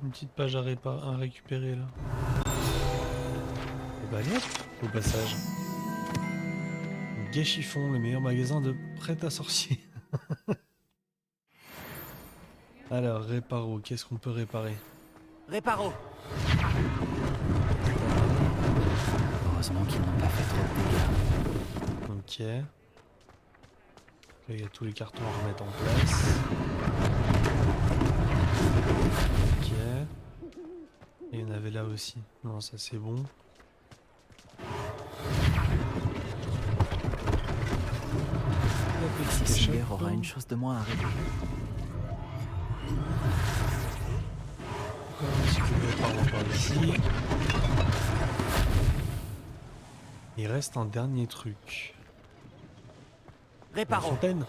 Une petite page à récupérer là. Et bah allez hop, au passage. Gay-Chiffon, le meilleur magasin de prêt-à-sorcier. Alors, réparo, qu'est-ce qu'on peut réparer? Réparo. Heureusement qu'ils n'ont pas fait trop de dégâts. Ok. Là, il y a tous les cartons à remettre en place. Ok. Et il y en avait là aussi. Non, ça c'est bon. La petite Cecilia échoppe. aura une chose de moins à régler. Encore un petit peu de réparo par ici. Il reste un dernier truc. La Réparo. fontaine.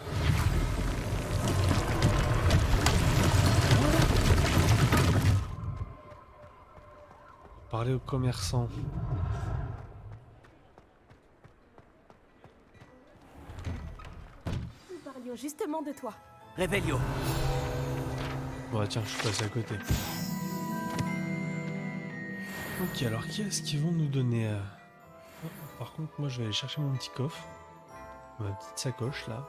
Parler aux commerçants. Nous parlions justement de toi. Réveillon. Bon, tiens, je suis passé à côté. Ok, alors qui est-ce qu'ils vont nous donner Oh, par contre, moi je vais aller chercher mon petit coffre. Ma petite sacoche là.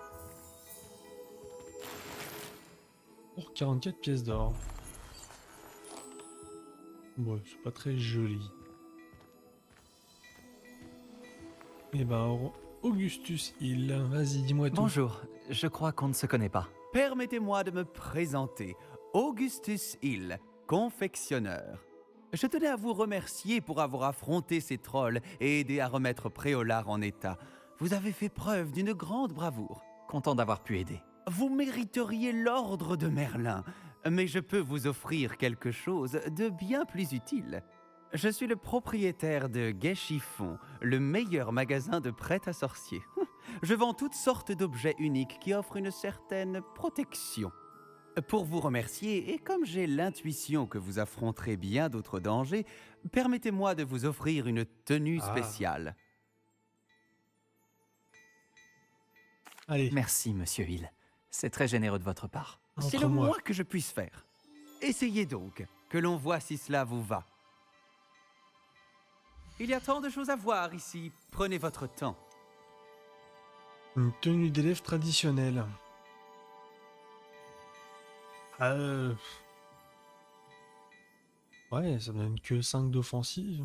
Pour 44 pièces d'or. Bon, c'est pas très joli. Et ben, Augustus Hill, vas-y, dis-moi tout. Bonjour, je crois qu'on ne se connaît pas. Permettez-moi de me présenter. Augustus Hill, confectionneur. Je tenais à vous remercier pour avoir affronté ces trolls et aidé à remettre Préolard en état. Vous avez fait preuve d'une grande bravoure. Content d'avoir pu aider. Vous mériteriez l'ordre de Merlin, mais je peux vous offrir quelque chose de bien plus utile. Je suis le propriétaire de Gay-Chiffon, le meilleur magasin de prêt-à-sorcier. Je vends toutes sortes d'objets uniques qui offrent une certaine protection. Pour vous remercier, et comme j'ai l'intuition que vous affronterez bien d'autres dangers, permettez-moi de vous offrir une tenue spéciale. Allez. Merci, monsieur Hill. C'est très généreux de votre part. C'est le moins que je puisse faire. Essayez donc, que l'on voit si cela vous va. Il y a tant de choses à voir ici. Prenez votre temps. Une tenue d'élève traditionnelle. Ouais, ça me donne que 5 d'offensive.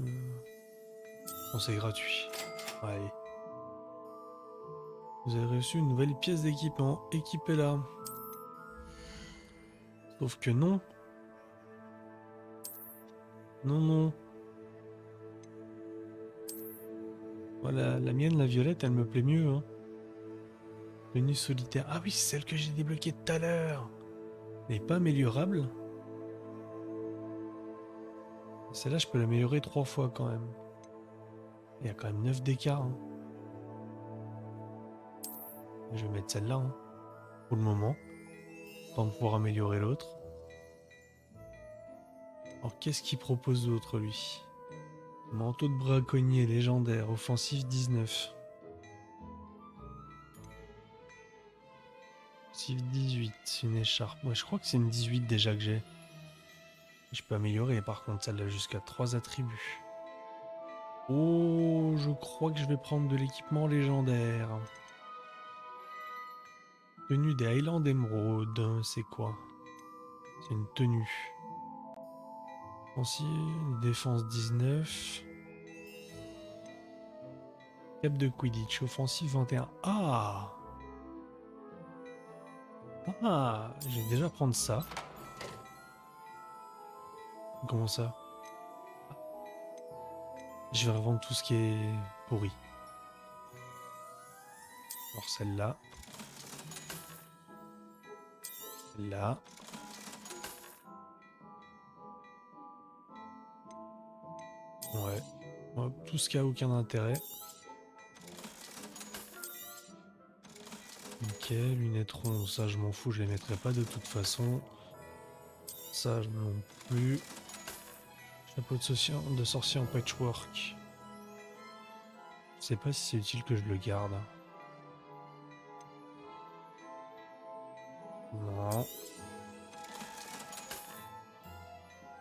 Bon, c'est gratuit. Allez. Vous avez reçu une nouvelle pièce d'équipement. Équipez-la. Sauf que non. Non, non. Voilà, la mienne, la violette, elle me plaît mieux. Hein. Tenue solitaire. Ah oui, c'est celle que j'ai débloquée tout à l'heure. Elle n'est pas améliorable. Celle-là, je peux l'améliorer 3 fois quand même. Il y a quand même 9 d'écart. Hein. Je vais mettre celle-là. Hein, pour le moment. Tant de pouvoir améliorer l'autre. Alors, qu'est-ce qu'il propose d'autre, lui? Manteau de braconnier légendaire. Offensif 19. Offensif 18. Une écharpe. Ouais, je crois que c'est une 18 déjà que j'ai. Je peux améliorer par contre celle-là jusqu'à 3 attributs. Oh, je crois que je vais prendre de l'équipement légendaire. Tenue des Highland Emerald, c'est quoi? C'est une tenue. Offensive, défense 19. Cap de Quidditch, offensive 21. Ah! Ah! Je vais déjà prendre ça. Comment ça? Je vais revendre tout ce qui est pourri. Alors celle-là. Celle-là. Ouais. Hop, tout ce qui a aucun intérêt. Ok, lunettes rondes, ça je m'en fous, je les mettrai pas de toute façon. Ça je non plus. Chapeau de sorcier en patchwork. Je sais pas si c'est utile que je le garde. Non.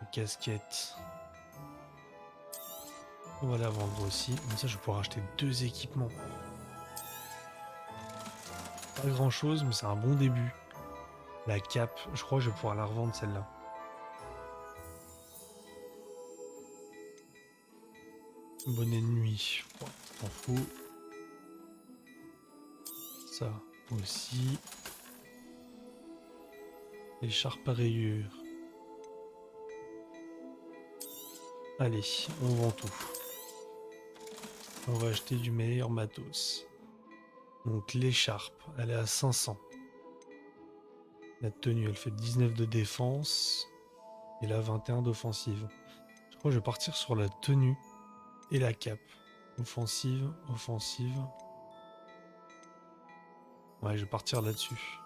Les casquettes. On va la vendre aussi. Comme ça je vais pouvoir acheter 2 équipements. Pas grand chose, mais c'est un bon début. La cape, je crois que je vais pouvoir la revendre celle-là. Bonnet de nuit, bon, t'en fous. Ça aussi. Écharpe à rayures. Allez, on vend tout. On va acheter du meilleur matos. Donc l'écharpe, elle est à 500. La tenue, elle fait 19 de défense. Et là, 21 d'offensive. Je crois que je vais partir sur la tenue et la cape. Offensive, offensive. Ouais, je vais partir là-dessus.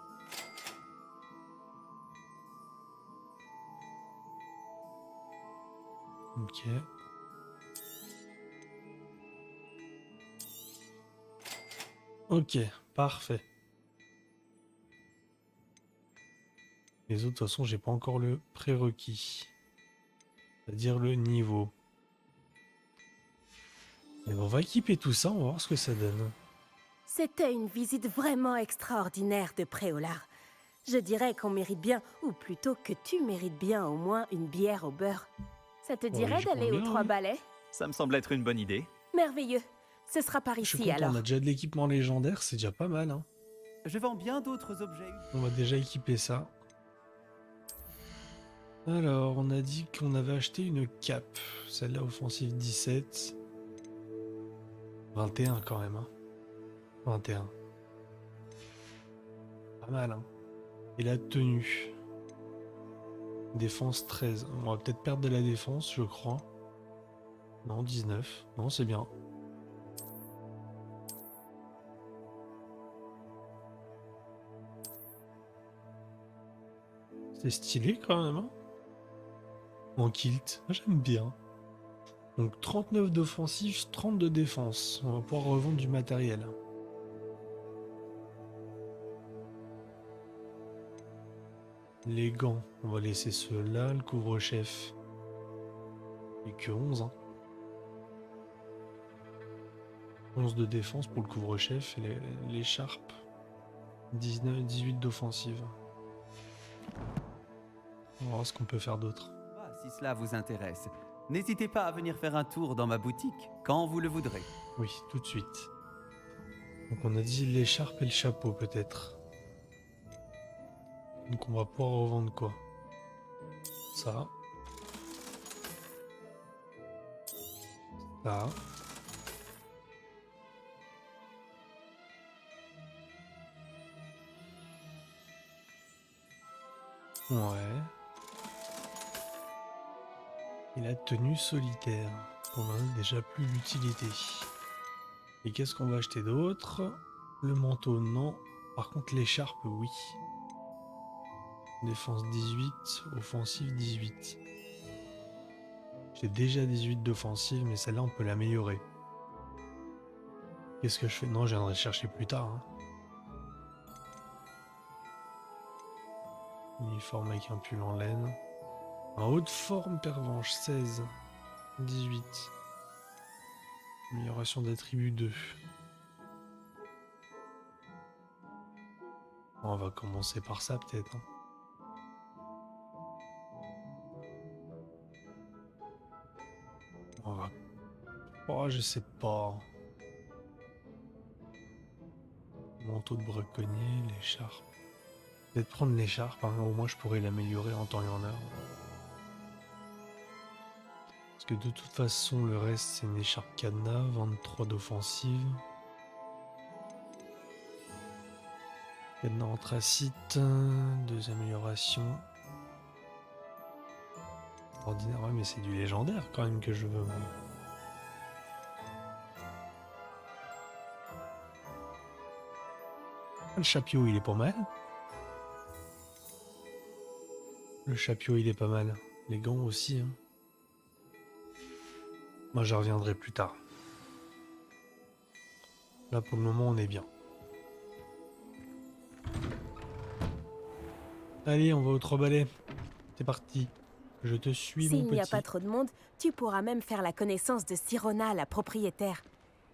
Ok. Ok, parfait. Les autres, de toute façon, j'ai pas encore le prérequis. C'est-à-dire le niveau. Et on va équiper tout ça, on va voir ce que ça donne. C'était une visite vraiment extraordinaire de Préolard. Je dirais qu'on mérite bien, ou plutôt que tu mérites bien au moins une bière au beurre. Ça te dirait je d'aller prends aux bien, Trois oui. Balais? Ça me semble être une bonne idée. Merveilleux. Ce sera par Je suis ici content, alors. on a déjà de l'équipement légendaire, c'est déjà pas mal. Hein. Je vends bien d'autres objets. On va déjà équiper ça. Alors, on a dit qu'on avait acheté une cape. Celle-là, offensive 17. 21 quand même. Hein. 21. Pas mal, hein. Et la tenue. Défense 13. On va peut-être perdre de la défense, je crois. Non, 19. Non, c'est bien. C'est stylé quand même, hein. En kilt, j'aime bien. Donc 39 d'offensive, 30 de défense. On va pouvoir revendre du matériel. Les gants, on va laisser ceux-là. Le couvre-chef, et que 11. Hein. 11 de défense pour le couvre-chef et l'écharpe. 19, 18 d'offensive. On va voir ce qu'on peut faire d'autre. Ah, si cela vous intéresse, n'hésitez pas à venir faire un tour dans ma boutique quand vous le voudrez. Oui, tout de suite. Donc on a dit l'écharpe et le chapeau peut-être. Donc on va pouvoir revendre quoi? Ça. Ça. Ouais. Et la tenue solitaire. On en a déjà plus l'utilité. Et qu'est-ce qu'on va acheter d'autre? Le manteau, non. Par contre, l'écharpe, oui. Défense 18, offensive 18. J'ai déjà 18 d'offensive, mais celle-là, on peut l'améliorer. Qu'est-ce que je fais? Non, je viendrai chercher plus tard. Hein. Uniforme avec un pull en laine. En haute forme, pervenche 16. 18. Amélioration d'attribut 2. On va commencer par ça peut-être. Hein. On va... Oh, je sais pas. Manteau de braconnier, l'écharpe. Peut-être prendre l'écharpe, hein. Au moins je pourrais l'améliorer en temps et en heure. Parce que de toute façon, le reste c'est une écharpe cadenas, 23 d'offensive. Cadenas anthracite, 2 améliorations. Ordinaire, ouais, mais c'est du légendaire quand même que je veux. Moi. Le chapio, il est pas mal. Le chapio, il est pas mal. Les gants aussi. Hein. Moi, je reviendrai plus tard. Là, pour le moment, on est bien. Allez, on va au 3 balais. C'est parti. Je te suis, mon S'il petit. n'y a pas trop de monde, tu pourras même faire la connaissance de Sirona, la propriétaire.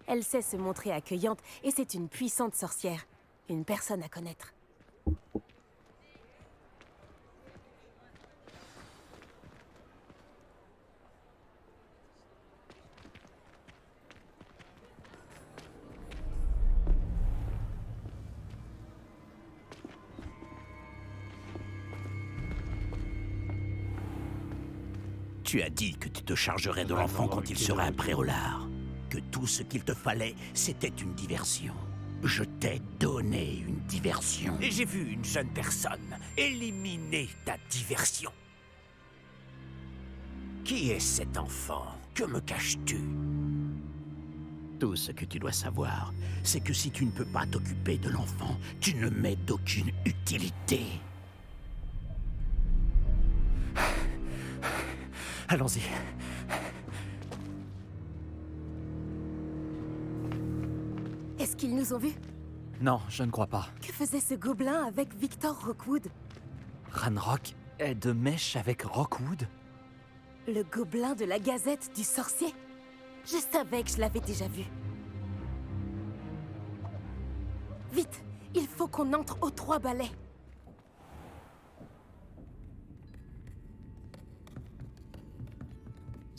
Elle sait se montrer accueillante et c'est une puissante sorcière. Une personne à connaître. Tu as dit que tu te chargerais de l'enfant quand il serait prêt au lard. Que tout ce qu'il te fallait, c'était une diversion. Je t'ai donné une diversion. Et j'ai vu une jeune personne éliminer ta diversion. Qui est cet enfant? Que me caches-tu? Tout ce que tu dois savoir, c'est que si tu ne peux pas t'occuper de l'enfant, tu ne m'es d'aucune utilité. Allons-y. Est-ce qu'ils nous ont vus? Non, je ne crois pas. Que faisait ce gobelin avec Victor Rockwood? Ranrock est de mèche avec Rockwood? Le gobelin de la Gazette du sorcier? Je savais que je l'avais déjà vu. Vite, il faut qu'on entre aux 3 balais.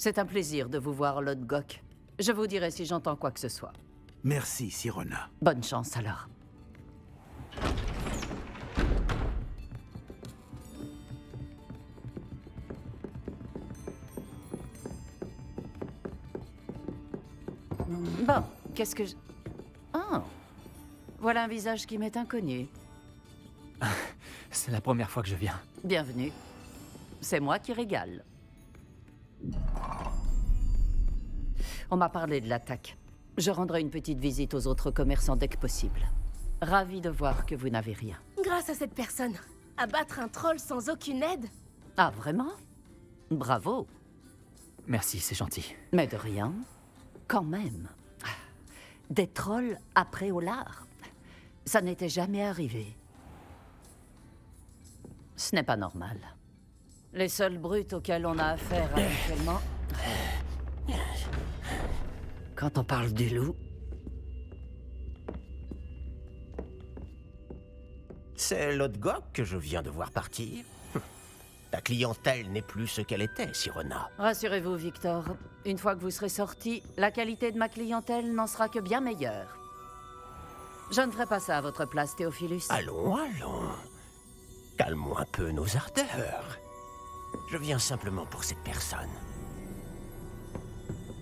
C'est un plaisir de vous voir, Lord Gok. Je vous dirai si j'entends quoi que ce soit. Merci, Sirona. Bonne chance alors. Bon, qu'est-ce que je... Oh, voilà un visage qui m'est inconnu. C'est la première fois que je viens. Bienvenue. C'est moi qui régale. On m'a parlé de l'attaque. Je rendrai une petite visite aux autres commerçants dès que possible. Ravi de voir que vous n'avez rien. Grâce à cette personne, abattre un troll sans aucune aide? Ah, vraiment? Bravo. Merci, c'est gentil. Mais de rien. Quand même. Des trolls après au lard. Ça n'était jamais arrivé. Ce n'est pas normal. Les seuls brutes auxquels on a affaire actuellement... Quand on parle du loup... C'est Lord Gok que je viens de voir partir. Ta clientèle n'est plus ce qu'elle était, Sirona. Rassurez-vous, Victor. Une fois que vous serez sorti, la qualité de ma clientèle n'en sera que bien meilleure. Je ne ferai pas ça à votre place, Théophilus. Allons, allons. Calmons un peu nos ardeurs. Je viens simplement pour cette personne.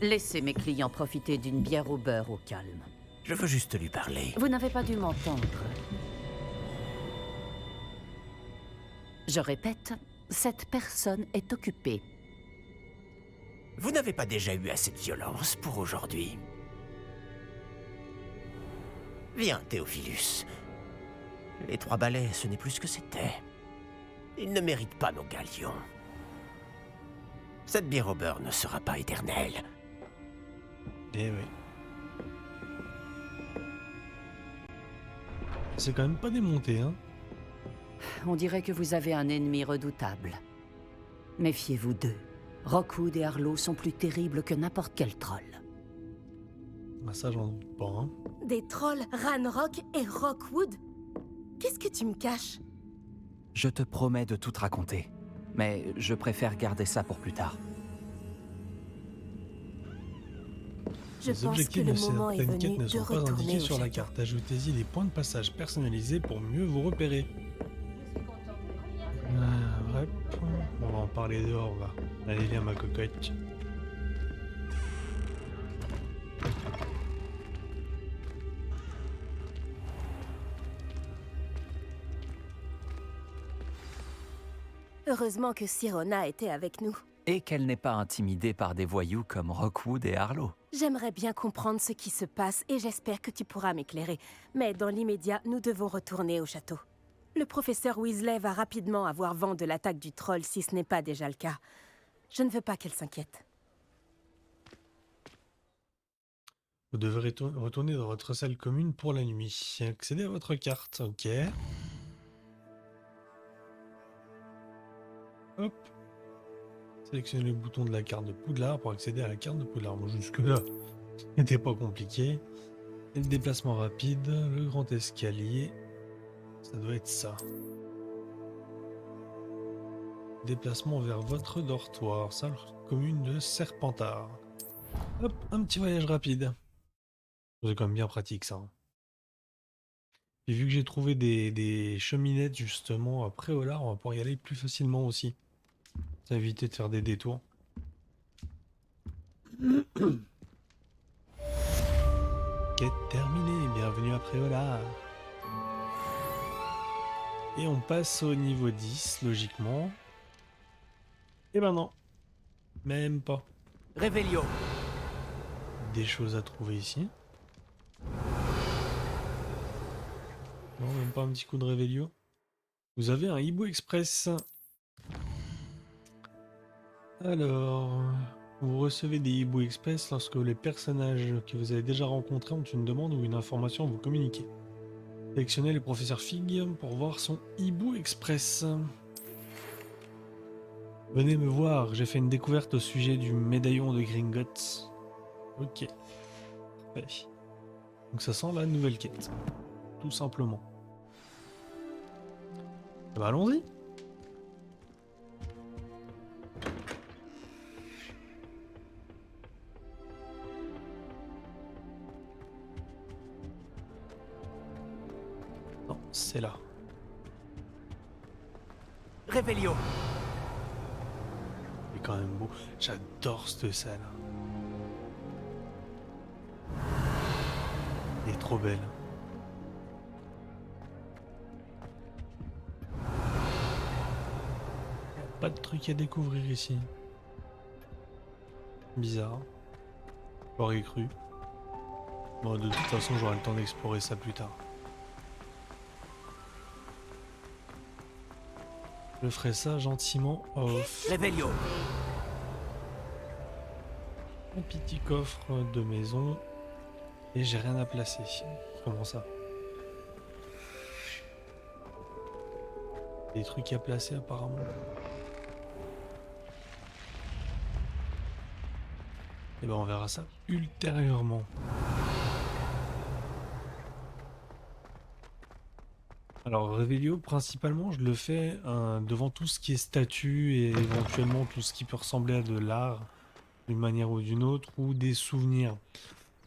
Laissez mes clients profiter d'une bière au beurre au calme. Je veux juste lui parler. Vous n'avez pas dû m'entendre. Je répète, cette personne est occupée. Vous n'avez pas déjà eu assez de violence pour aujourd'hui? Viens, Théophilus. Les 3 balais, ce n'est plus ce que c'était. Ils ne méritent pas nos galions. Cette bière au beurre ne sera pas éternelle. Eh oui. C'est quand même pas démonté, hein. On dirait que vous avez un ennemi redoutable. Méfiez-vous d'eux. Rockwood et Arlo sont plus terribles que n'importe quel troll. Ah, ça, j'en doute pas, hein. Des trolls Ranrock et Rockwood? Qu'est-ce que tu me caches? Je te promets de tout te raconter. Mais je préfère garder ça pour plus tard. Je Les pense que objectifs le de moment est certaines quêtes venu ne de sont pas retourner indiqués au sur la château. carte. Ajoutez-y des points de passage personnalisés pour mieux vous repérer. Ouais. On va en parler dehors, va. Allez, viens, ma cocotte. Heureusement que Sirona était avec nous. Et qu'elle n'est pas intimidée par des voyous comme Rockwood et Arlo. J'aimerais bien comprendre ce qui se passe et j'espère que tu pourras m'éclairer. Mais dans l'immédiat, nous devons retourner au château. Le professeur Weasley va rapidement avoir vent de l'attaque du troll si ce n'est pas déjà le cas. Je ne veux pas qu'elle s'inquiète. Vous devrez retourner dans votre salle commune pour la nuit. Accédez à votre carte, ok. Hop. Sélectionnez le bouton de la carte de Poudlard pour accéder à la carte de Poudlard. Bon, jusque-là, c'était pas compliqué. Et le déplacement rapide, le grand escalier, ça doit être ça. Déplacement vers votre dortoir, salle commune de Serpentard. Hop, un petit voyage rapide. C'est quand même bien pratique ça. Et vu que j'ai trouvé des cheminettes justement à Préolard, on va pouvoir y aller plus facilement aussi. Ça va éviter de faire des détours. Quête terminée, bienvenue à Préolard. Et on passe au niveau 10, logiquement. Et ben non, même pas. Révélio. Des choses à trouver ici. Non, même pas un petit coup de Révélio. Vous avez un Hibou Express. Alors, vous recevez des Hibou Express lorsque les personnages que vous avez déjà rencontrés ont une demande ou une information à vous communiquer. Sélectionnez le professeur Fig pour voir son Hibou Express. Venez me voir, j'ai fait une découverte au sujet du médaillon de Gringotts. Ok. Parfait. Donc ça sent la nouvelle quête. Tout simplement. Eh ben, allons-y. Non, c'est là. Révélio. C'est quand même beau. J'adore cette salle. Elle est trop belle. Pas de trucs à découvrir ici. Bizarre. J'aurais cru. Bon, de toute façon, j'aurai le temps d'explorer ça plus tard. Je ferai ça gentiment off. Révélio. Un petit coffre de maison. Et j'ai rien à placer. Comment ça? Des trucs à placer apparemment. Et ben on verra ça ultérieurement. Alors Révélio, principalement, je le fais devant tout ce qui est statue et éventuellement tout ce qui peut ressembler à de l'art d'une manière ou d'une autre ou des souvenirs.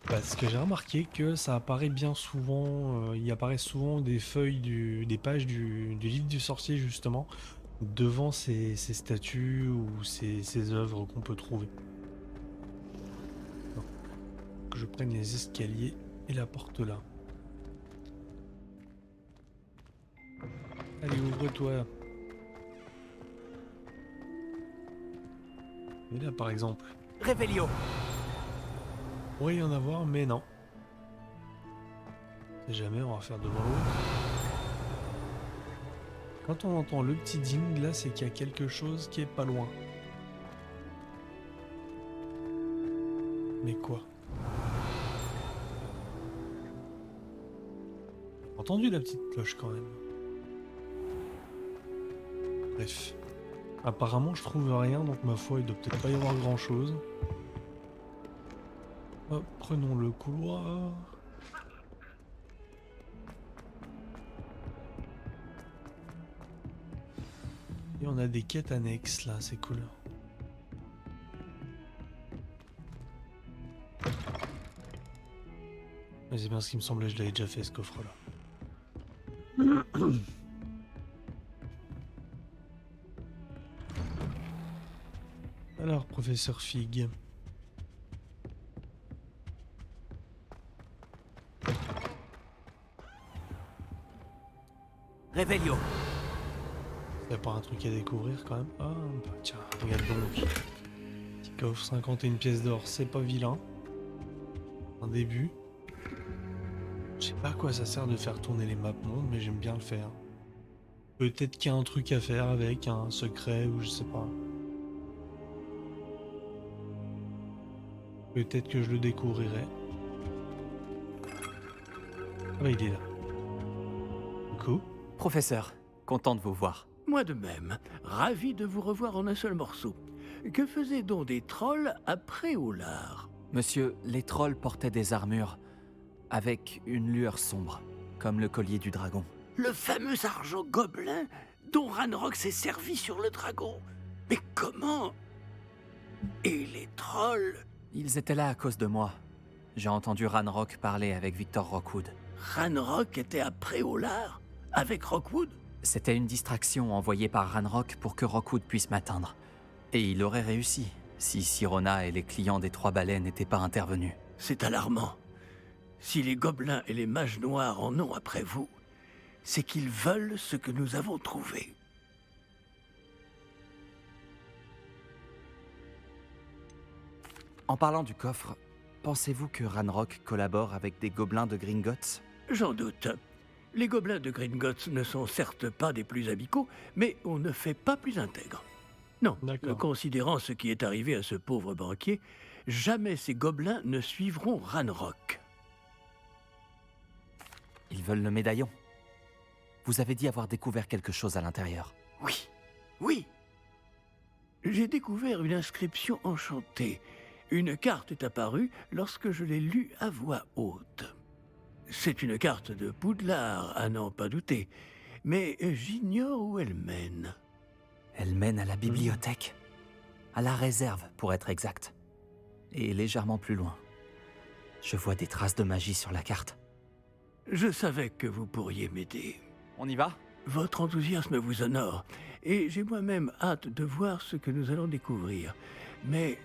Parce que j'ai remarqué que ça apparaît bien souvent, il apparaît souvent des feuilles, des pages du livre du sorcier justement, devant ces statues ou ces œuvres qu'on peut trouver. Donc, que je prenne les escaliers et la porte là. Allez, ouvre-toi. Et là par exemple. Révélio. Il pourrait y en avoir, mais non. C'est jamais, on va faire devant l'autre. Quand on entend le petit ding, là, c'est qu'il y a quelque chose qui est pas loin. Mais quoi? Entendu la petite cloche quand même. Bref. Apparemment, je trouve rien, donc ma foi, il doit peut-être pas y avoir grand-chose. Hop, prenons le couloir. Et on a des quêtes annexes là, c'est cool. Mais c'est bien ce qui me semblait, je l'avais déjà fait ce coffre là. Alors, professeur Fig. Révélio. Il n'y a pas un truc à découvrir quand même? Ah, bah tiens, regarde donc. Petit coffre, 51 pièces d'or, c'est pas vilain. Un début. Je sais pas à quoi ça sert de faire tourner les maps monde, mais j'aime bien le faire. Peut-être qu'il y a un truc à faire avec, un secret ou je sais pas. Peut-être que je le découvrirai. Ah bah il est là. Coucou. Professeur, content de vous voir. Moi de même, ravi de vous revoir en un seul morceau. Que faisaient donc des trolls après Oulard? Monsieur, les trolls portaient des armures. avec une lueur sombre, comme le collier du dragon. Le fameux argent gobelin dont Ranrock s'est servi sur le dragon. Mais comment? Et les trolls? Ils étaient là à cause de moi. J'ai entendu Ranrock parler avec Victor Rockwood. Ranrock était à Préolard avec Rockwood? C'était une distraction envoyée par Ranrock pour que Rockwood puisse m'atteindre. Et il aurait réussi, si Sirona et les clients des Trois Balais n'étaient pas intervenus. C'est alarmant. Si les gobelins et les mages noirs en ont après vous, c'est qu'ils veulent ce que nous avons trouvé. En parlant du coffre, pensez-vous que Ranrock collabore avec des gobelins de Gringotts? J'en doute. Les gobelins de Gringotts ne sont certes pas des plus amicaux, mais on ne fait pas plus intègre. Non, considérant ce qui est arrivé à ce pauvre banquier, jamais ces gobelins ne suivront Ranrock. Ils veulent le médaillon. Vous avez dit avoir découvert quelque chose à l'intérieur. Oui. J'ai découvert une inscription enchantée. Une carte est apparue lorsque je l'ai lue à voix haute. C'est une carte de Poudlard, à n'en pas douter. Mais j'ignore où elle mène. Elle mène à la bibliothèque. À la réserve, pour être exact. Et légèrement plus loin. Je vois des traces de magie sur la carte. Je savais que vous pourriez m'aider. On y va? Votre enthousiasme vous honore, et j'ai moi-même hâte de voir ce que nous allons découvrir. Mais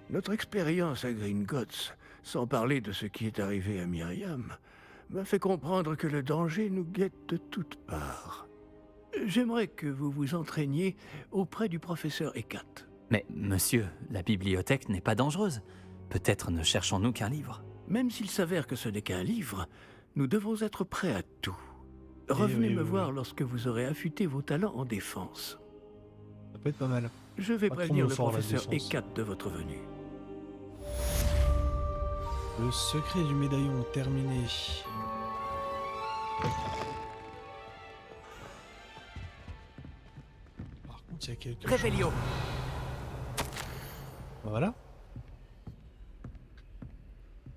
notre expérience à Gringotts, sans parler de ce qui est arrivé à Myriam, m'a fait comprendre que le danger nous guette de toutes parts. J'aimerais que vous vous entraîniez auprès du professeur Hecat. Mais, monsieur, la bibliothèque n'est pas dangereuse. Peut-être ne cherchons-nous qu'un livre. Même s'il s'avère que ce n'est qu'un livre, nous devons être prêts à tout. Revenez me voir lorsque vous aurez affûté vos talents en défense. Ça peut être pas mal. Je vais Pas prévenir trop le fort, la professeur défense. Hecat de votre venue. Le secret du médaillon terminé. Par contre, il y a quelque chose. Réveillon. Voilà.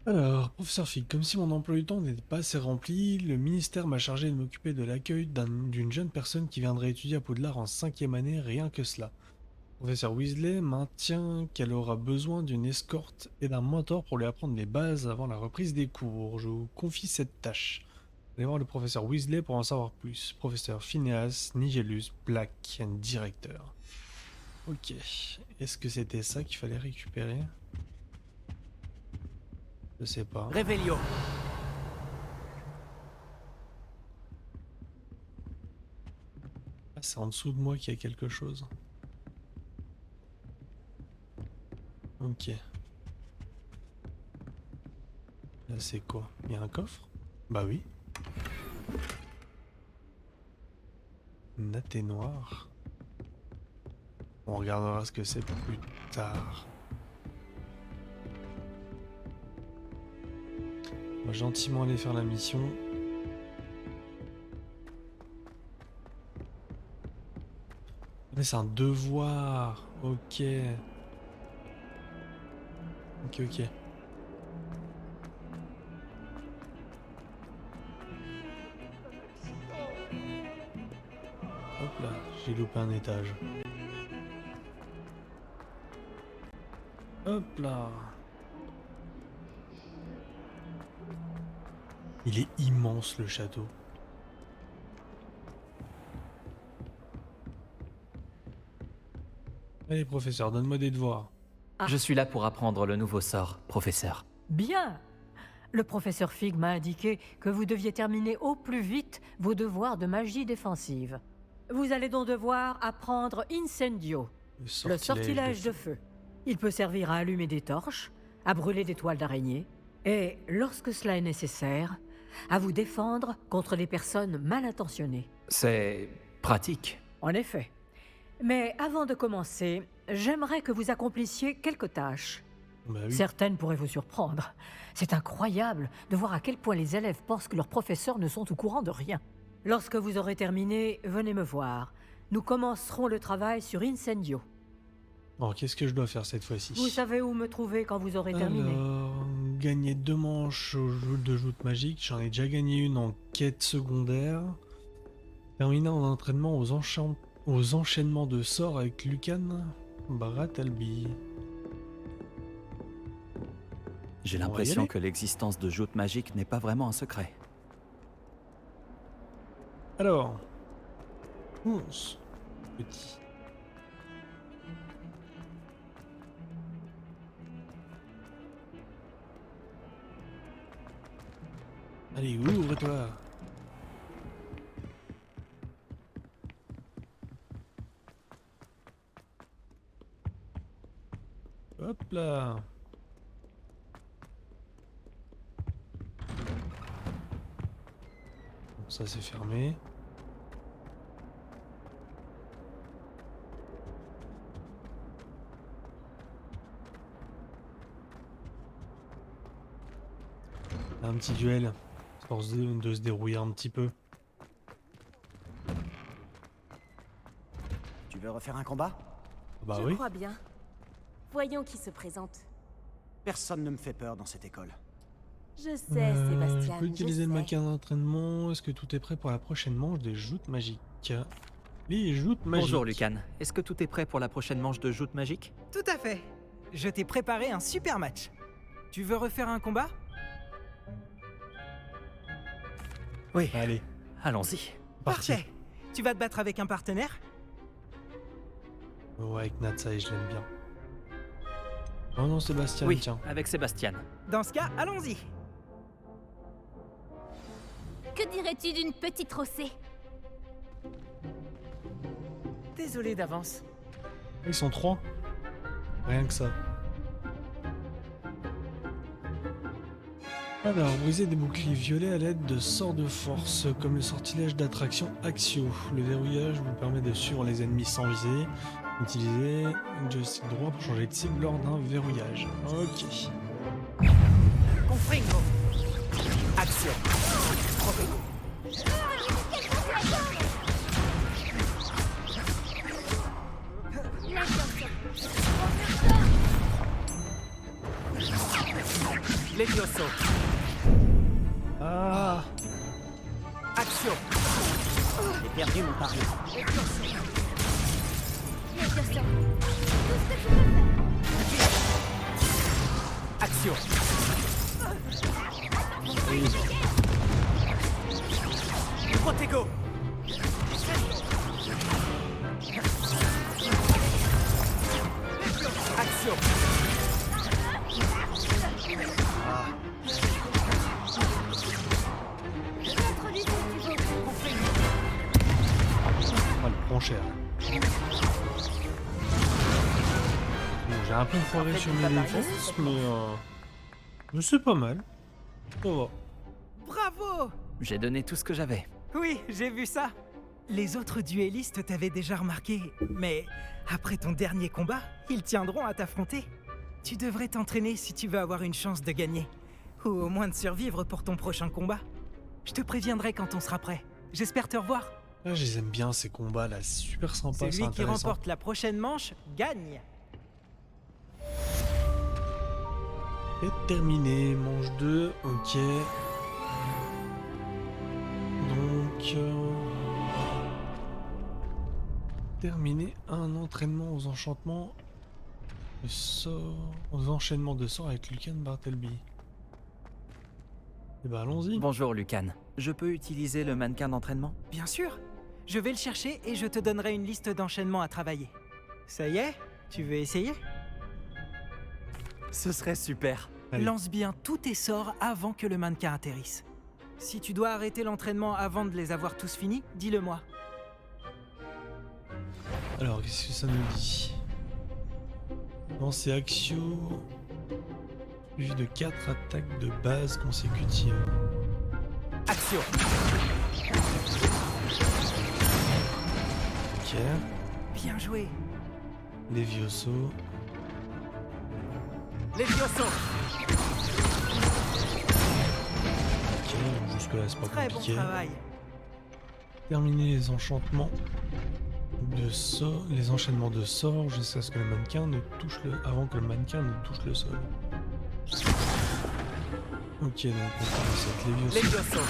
Alors, professeur Fig, comme si mon emploi du temps n'était pas assez rempli, le ministère m'a chargé de m'occuper de l'accueil d'une jeune personne qui viendrait étudier à Poudlard en 5e année, rien que cela. Professeur Weasley maintient qu'elle aura besoin d'une escorte et d'un mentor pour lui apprendre les bases avant la reprise des cours. Je vous confie cette tâche. Allez voir le professeur Weasley pour en savoir plus. Professeur Phineas Nigellus Black, directeur. Ok. Est-ce que c'était ça qu'il fallait récupérer? Je sais pas. Réveillon. Ah, c'est en dessous de moi qu'il y a quelque chose. Ok. Là, c'est quoi? Il y a un coffre? Bah oui. Natte noir. On regardera ce que c'est plus tard. On va gentiment aller faire la mission. Mais c'est un devoir. Ok. Ok. Hop là, j'ai loupé un étage. Hop là. Il est immense le château. Allez professeur, donne-moi des devoirs. Je suis là pour apprendre le nouveau sort, professeur. Bien. Le professeur Fig m'a indiqué que vous deviez terminer au plus vite vos devoirs de magie défensive. Vous allez donc devoir apprendre Incendio, le sortilège de feu. Il peut servir à allumer des torches, à brûler des toiles d'araignée, et, lorsque cela est nécessaire, à vous défendre contre les personnes mal intentionnées. C'est pratique. En effet. Mais avant de commencer, j'aimerais que vous accomplissions quelques tâches. Bah oui. Certaines pourraient vous surprendre. C'est incroyable de voir à quel point les élèves pensent que leurs professeurs ne sont au courant de rien. Lorsque vous aurez terminé, venez me voir. Nous commencerons le travail sur Incendio. Alors, qu'est-ce que je dois faire cette fois-ci? Vous savez où me trouver quand vous aurez terminé. Alors, gagner 2 manches de joute magique. J'en ai déjà gagné une en quête secondaire. Terminé en entraînement aux enchaînements de sorts avec Lucan Bartleby. J'ai On va y l'impression aller. que l'existence de joutes magiques n'est pas vraiment un secret. Alors, 11 petit. Allez, ouvre-toi. Hop là. Bon, ça c'est fermé. Un petit duel, force de se dérouiller un petit peu. Tu veux refaire un combat? Bah Je oui. crois bien. Voyons qui se présente. Personne ne me fait peur dans cette école. Je sais, Sébastien. Je peux utiliser je le sais. maquin d'entraînement. Est-ce que tout est prêt pour la prochaine manche des joutes magiques? Les joutes magiques. Bonjour Lucan, est-ce que tout est prêt pour la prochaine manche de joutes magiques? Tout à fait. Je t'ai préparé un super match. Tu veux refaire un combat? Oui. Allez, allons-y. Parfait. Tu vas te battre avec un partenaire? Ouais, avec Natsai, je l'aime bien. Oh non, Sébastien, Oui, tiens. avec Sébastien. Dans ce cas, allons-y. Que dirais-tu d'une petite rossée? Désolé d'avance. Ils sont 3. Rien que ça. Alors, briser des boucliers violets à l'aide de sorts de force, comme le sortilège d'attraction Axio. Le verrouillage vous permet de suivre les ennemis sans viser. Utilisez le joystick droit pour changer de cible lors d'un verrouillage. Ok. Confringo. Action. Levioso. Ah. Action. J'ai perdu mon pari. Action. Protego. Action. On le prend cher. Bon, j'ai un peu foiré sur mes défenses, mais c'est pas mal. Ça va. Bravo! J'ai donné tout ce que j'avais. Oui, j'ai vu ça. Les autres duellistes t'avaient déjà remarqué, mais après ton dernier combat, ils tiendront à t'affronter. Tu devrais t'entraîner si tu veux avoir une chance de gagner, ou au moins de survivre pour ton prochain combat. Je te préviendrai quand on sera prêt. J'espère te revoir. Là, je les aime bien ces combats là, c'est super sympa, c'est Celui qui intéressant. remporte la prochaine manche gagne. Et terminé, manche 2, ok. Donc... terminé un entraînement aux enchantements de sorts... aux enchaînements de sorts avec Lucan Bartleby. Et bah allons-y. Bonjour Lucan, je peux utiliser le mannequin d'entraînement? Bien sûr. Je vais le chercher et je te donnerai une liste d'enchaînements à travailler. Ça y est? Tu veux essayer? Ce serait super. Allez. Lance bien tous tes sorts avant que le mannequin atterrisse. Si tu dois arrêter l'entraînement avant de les avoir tous finis, dis-le-moi. Alors, qu'est-ce que ça nous dit? Lancer Axio, suivi de 4 attaques de base consécutives. Action. Ok. Bien joué. Levioso. Levioso. Ok, jusque là c'est pas Très bon compliqué. travail. Terminer les enchantements de sorts, les enchaînements de sorts jusqu'à ce que le mannequin ne touche le, avant que le mannequin ne touche le sol. Ok, donc on commence avec Levioso.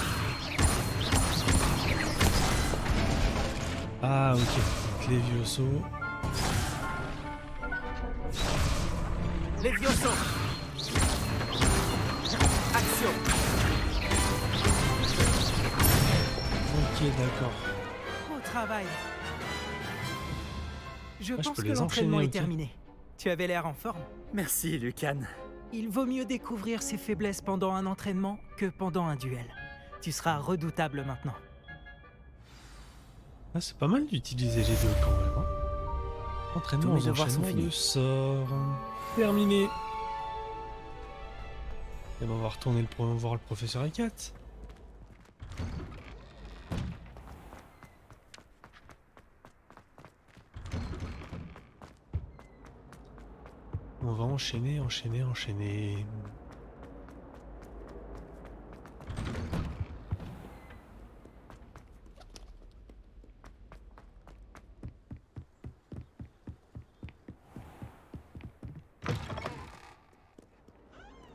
Ah, ok. Donc Levioso. Levioso. Action. Ok, d'accord. Au travail. Je Ah, je pense peux que les l'entraînement enchaîner, est ok. terminé. Tu avais l'air en forme. Merci, Lucan. Il vaut mieux découvrir ses faiblesses pendant un entraînement que pendant un duel. Tu seras redoutable maintenant. Ah, c'est pas mal d'utiliser les deux quand même. Hein. Entraînement Tous mes aux devoirs sont enchaînements de finis. sorts. Terminé. Et ben, on va retourner voir le professeur Akat. On va enchaîner.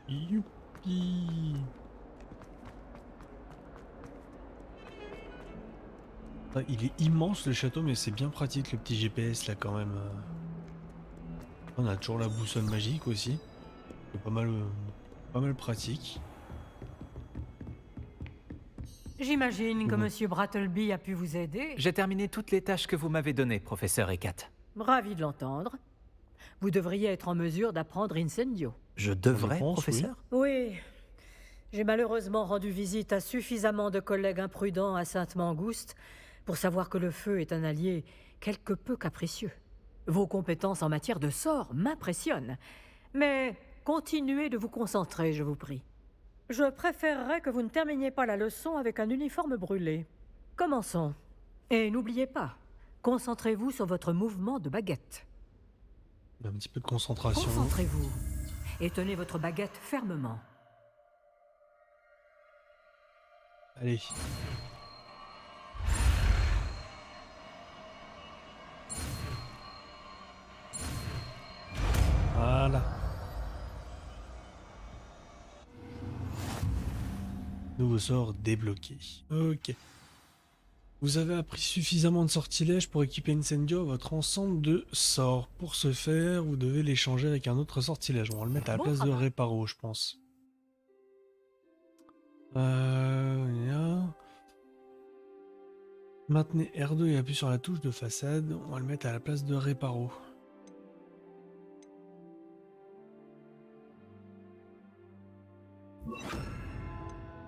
Youpi. Ah, il est immense le château, mais c'est bien pratique le petit GPS là quand même. On a toujours la boussole magique aussi. C'est pas mal pratique. J'imagine que Mhm. Monsieur Brattleby a pu vous aider. J'ai terminé toutes les tâches que vous m'avez données, professeur Ekat. Ravi de l'entendre. Vous devriez être en mesure d'apprendre Incendio. Je devrais, Je pense, professeur? Oui. J'ai malheureusement rendu visite à suffisamment de collègues imprudents à Sainte-Mangouste pour savoir que le feu est un allié quelque peu capricieux. Vos compétences en matière de sorts m'impressionnent. Mais continuez de vous concentrer, je vous prie. Je préférerais que vous ne terminiez pas la leçon avec un uniforme brûlé. Commençons. Et n'oubliez pas, concentrez-vous sur votre mouvement de baguette. Un petit peu de concentration. Concentrez-vous et tenez votre baguette fermement. Allez. Voilà. Nouveau sort débloqué. Ok. Vous avez appris suffisamment de sortilèges pour équiper Incendio à votre ensemble de sorts. Pour ce faire, vous devez l'échanger avec un autre sortilège. On va le mettre à la Bon place de travail. Réparo, je pense. Maintenez R2 et appuyez sur la touche de façade. On va le mettre à la place de Réparo.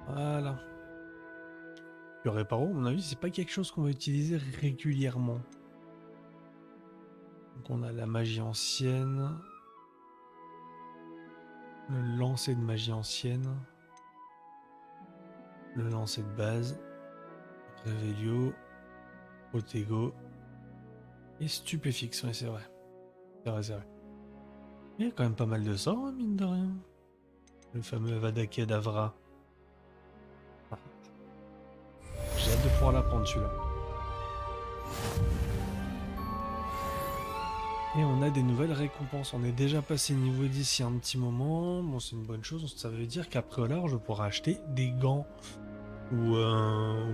Voilà. Le Réparo, à mon avis, c'est pas quelque chose qu'on va utiliser régulièrement. Donc on a la magie ancienne. Le lancer de magie ancienne. Le lancer de base. Révélio. Protego. Et Stupéfixe, ouais, c'est vrai. C'est vrai. Il y a quand même pas mal de sorts, hein, mine de rien. Le fameux Avada Kedavra. J'ai hâte de pouvoir l'apprendre celui-là. Et on a des nouvelles récompenses. On est déjà passé niveau 10 il y a un petit moment. Bon, c'est une bonne chose. Ça veut dire qu'après là, je pourrai acheter des gants. Ou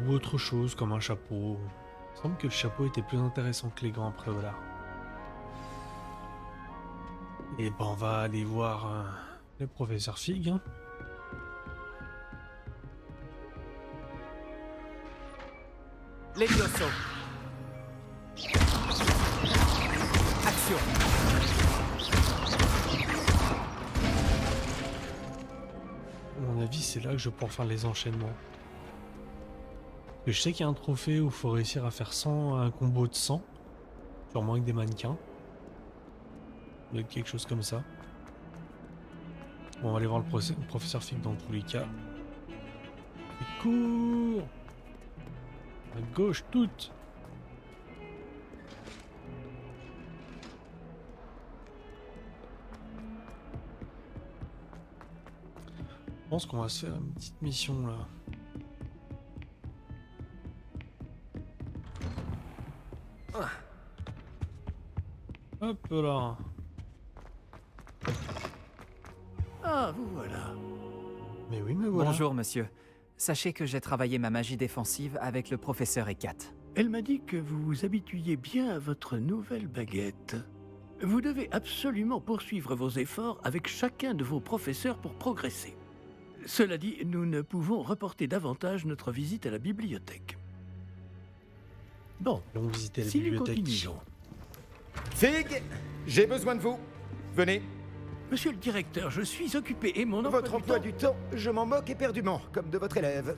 autre chose, comme un chapeau. Il me semble que le chapeau était plus intéressant que les gants après voilà. Et ben on va aller voir le professeur Fig. Hein. Levioso. Action. À mon avis, c'est là que je vais pouvoir faire les enchaînements. Je sais qu'il y a un trophée où il faut réussir à faire 100, un combo de 100. Sûrement avec des mannequins. Il y a quelque chose comme ça. Bon, on va aller voir le professeur Fig dans tous les cas. Et cours! À gauche toute! Je pense qu'on va se faire une petite mission là. Hop là. Ah, vous voilà. Mais oui, mais voilà. Bonjour, monsieur. Sachez que j'ai travaillé ma magie défensive avec le professeur Hecat. Elle m'a dit que vous vous habituiez bien à votre nouvelle baguette. Vous devez absolument poursuivre vos efforts avec chacun de vos professeurs pour progresser. Cela dit, nous ne pouvons reporter davantage notre visite à la bibliothèque. Bon, allons visiter la si nous bibliothèque. continuons. Fig, j'ai besoin de vous. Venez. Monsieur le directeur, je suis occupé et mon Votre emploi du temps, je m'en moque éperdument, comme de votre élève.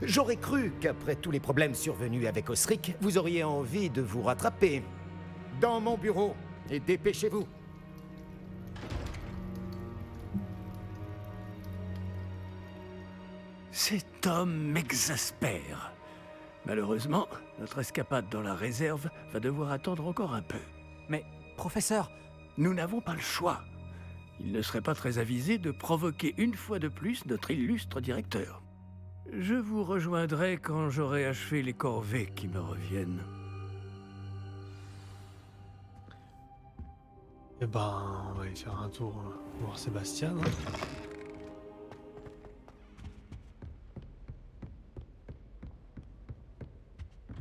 J'aurais cru qu'après tous les problèmes survenus avec Osric, vous auriez envie de vous rattraper. Dans mon bureau, et dépêchez-vous. Cet homme m'exaspère. Malheureusement, notre escapade dans la réserve va devoir attendre encore un peu. Mais, professeur, nous n'avons pas le choix. Il ne serait pas très avisé de provoquer une fois de plus notre illustre directeur. Je vous rejoindrai quand j'aurai achevé les corvées qui me reviennent. Eh ben, on va aller faire un tour voir Sébastien. Hein.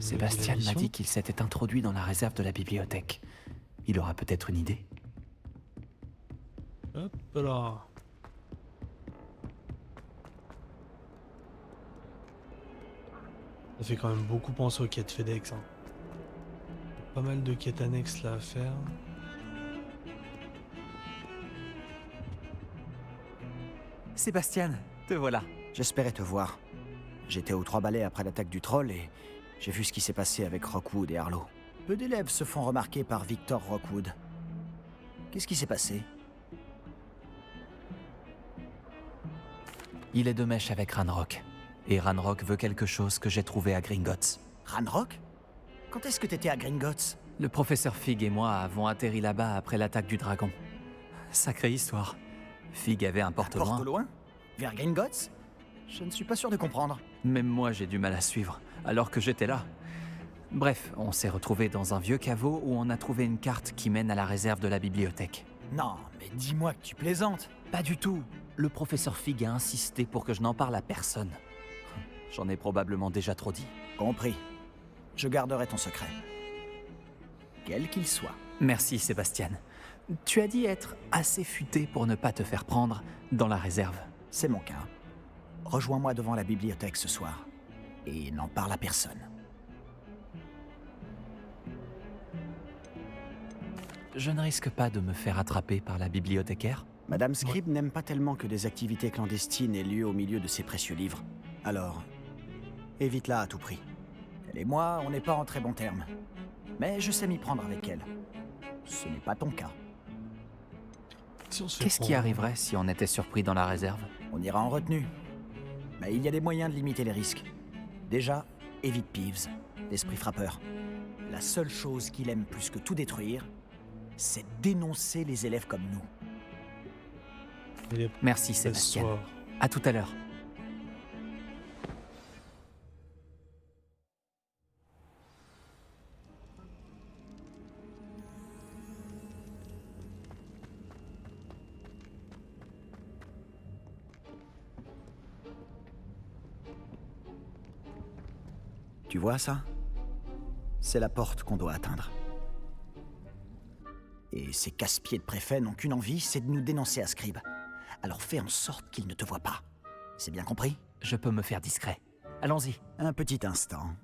Sébastien m'a dit qu'il s'était introduit dans la réserve de la bibliothèque. Il aura peut-être une idée. Hop là. Ça fait quand même beaucoup penser aux quêtes FedEx. Hein. Pas mal de quêtes annexes là à faire. Sébastien, te voilà. J'espérais te voir. J'étais aux Trois Balais après l'attaque du troll et j'ai vu ce qui s'est passé avec Rockwood et Harlow. Peu d'élèves se font remarquer par Victor Rockwood. Qu'est-ce qui s'est passé? Il est de mèche avec Ranrock. Et Ranrock veut quelque chose que j'ai trouvé à Gringotts. Ranrock? Quand est-ce que t'étais à Gringotts? Le professeur Fig et moi avons atterri là-bas après l'attaque du dragon. Sacrée histoire. Fig avait un porte-loin. Porte-loin? Vers Gringotts? Je ne suis pas sûr de comprendre. Même moi, j'ai du mal à suivre, alors que j'étais là. Bref, on s'est retrouvés dans un vieux caveau où on a trouvé une carte qui mène à la réserve de la bibliothèque. Non, mais dis-moi que tu plaisantes. Pas du tout. Le professeur Fig a insisté pour que je n'en parle à personne. J'en ai probablement déjà trop dit. Compris. Je garderai ton secret. Quel qu'il soit. Merci, Sébastien. Tu as dit être assez futé pour ne pas te faire prendre dans la réserve. C'est mon cas. Rejoins-moi devant la bibliothèque ce soir. Et n'en parle à personne. Je ne risque pas de me faire attraper par la bibliothécaire? Madame Scribe n'aime pas tellement que des activités clandestines aient lieu au milieu de ses précieux livres. Alors, évite-la à tout prix. Elle et moi, on n'est pas en très bons termes. Mais je sais m'y prendre avec elle. Ce n'est pas ton cas. Qu'est-ce qui arriverait si on était surpris dans la réserve? On ira en retenue. Mais il y a des moyens de limiter les risques. Déjà, évite Peeves, l'esprit frappeur. La seule chose qu'il aime plus que tout détruire, c'est dénoncer les élèves comme nous. Merci, Sébastien. À tout à l'heure. Tu vois ça? C'est la porte qu'on doit atteindre. Et ces casse-pieds de préfet n'ont qu'une envie, c'est de nous dénoncer à Scribe. Alors fais en sorte qu'ils ne te voient pas. C'est bien compris? Je peux me faire discret. Allons-y. Un petit instant.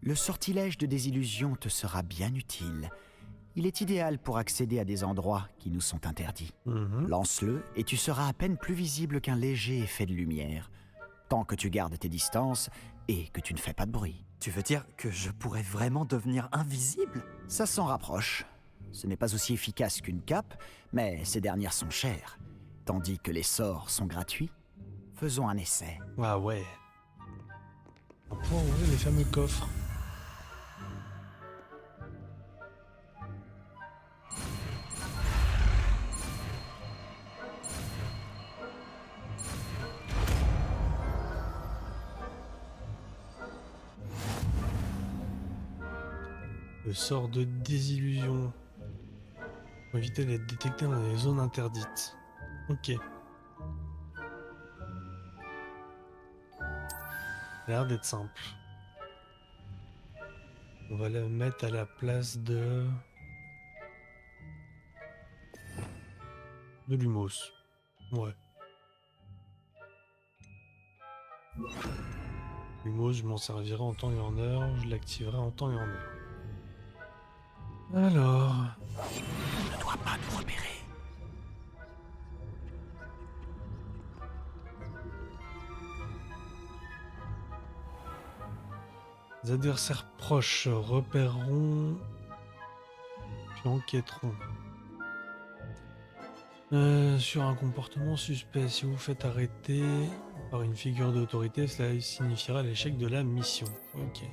Le sortilège de désillusion te sera bien utile. Il est idéal pour accéder à des endroits qui nous sont interdits. Lance-le et tu seras à peine plus visible qu'un léger effet de lumière. Tant que tu gardes tes distances et que tu ne fais pas de bruit. Tu veux dire que je pourrais vraiment devenir invisible? Ça s'en rapproche. Ce n'est pas aussi efficace qu'une cape, mais ces dernières sont chères. Tandis que les sorts sont gratuits. Faisons un essai. Ah ouais. On peut ouvrir les fameux coffres. Le sort de désillusion. Pour éviter d'être détecté dans les zones interdites. Ok. a l'air d'être simple. On va la mettre à la place de Lumos. Ouais. Lumos, je m'en servirai en temps et en heure. Je l'activerai en temps et en heure. Alors... On ne doit pas nous repérer. Les adversaires proches repéreront puis enquêteront. Sur un comportement suspect, si vous faites arrêter par une figure d'autorité, cela signifiera l'échec de la mission. Ok.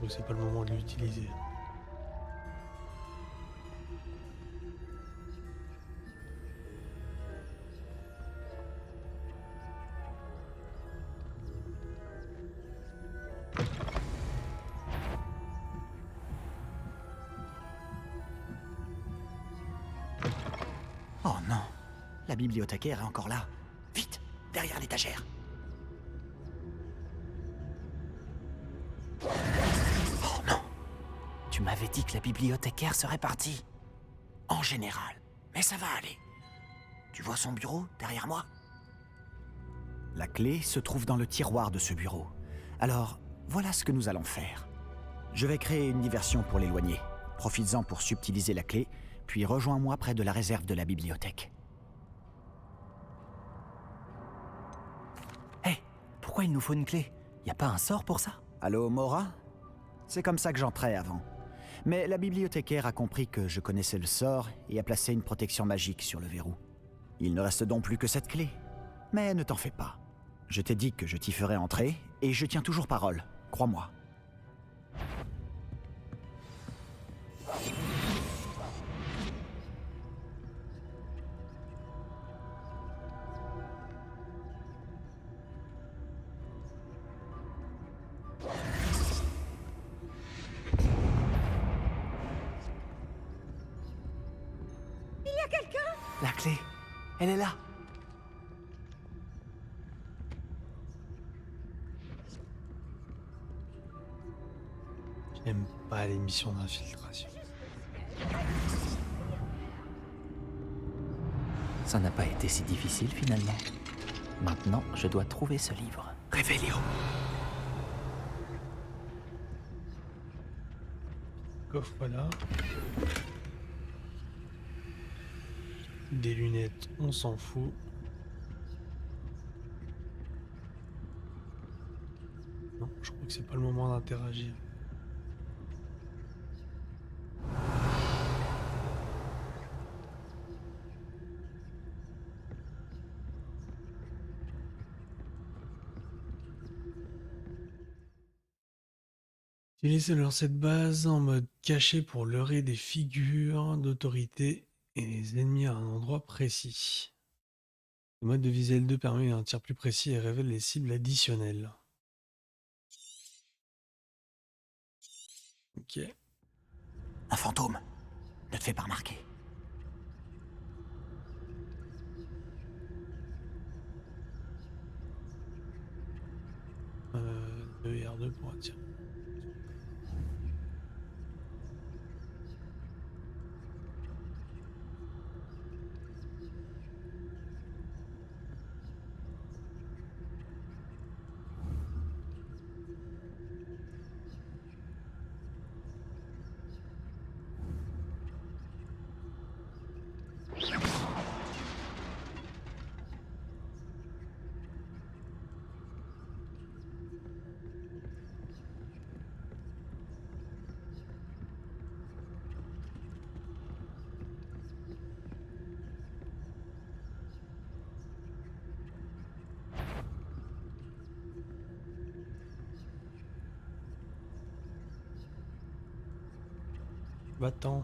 Donc c'est pas le moment de l'utiliser. Oh non, la bibliothécaire est encore là. Vite, derrière l'étagère. Tu m'avais dit que la bibliothécaire serait partie. En général, mais ça va aller. Tu vois son bureau derrière moi? La clé se trouve dans le tiroir de ce bureau. Alors, voilà ce que nous allons faire. Je vais créer une diversion pour l'éloigner. Profites-en pour subtiliser la clé, puis rejoins-moi près de la réserve de la bibliothèque. Hé, pourquoi il nous faut une clé? Y a pas un sort pour ça? Allô, Mora? C'est comme ça que j'entrais avant. Mais la bibliothécaire a compris que je connaissais le sort et a placé une protection magique sur le verrou. Il ne reste donc plus que cette clé. Mais ne t'en fais pas. Je t'ai dit que je t'y ferais entrer, et je tiens toujours parole, crois-moi. La clé, elle est là. J'aime pas les missions d'infiltration. Ça n'a pas été si difficile finalement. Maintenant, je dois trouver ce livre. Révélio. Coffre, voilà. Des lunettes, on s'en fout. Non, je crois que c'est pas le moment d'interagir. Utilisez leur cette base en mode caché pour leurrer des figures d'autorité et les ennemis à un endroit précis. Le mode de visée L2 permet un tir plus précis et révèle les cibles additionnelles. Ok. Un fantôme. Ne te fais pas remarquer. R2 pour attirer. Va-t'en.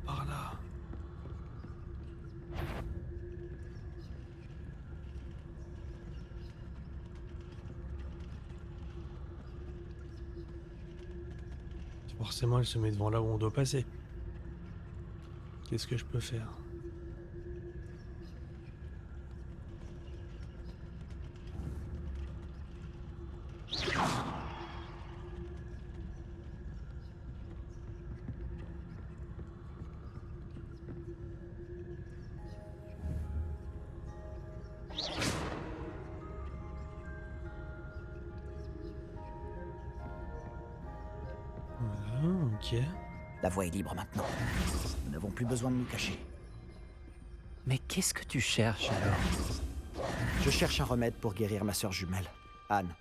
Par là. Forcément, elle se met devant là où on doit passer. Qu'est-ce que je peux faire? Voilà, ok. La voie est libre maintenant. Nous n'avons plus besoin de nous cacher. Mais qu'est-ce que tu cherches alors? Je cherche un remède pour guérir ma sœur jumelle, Anne,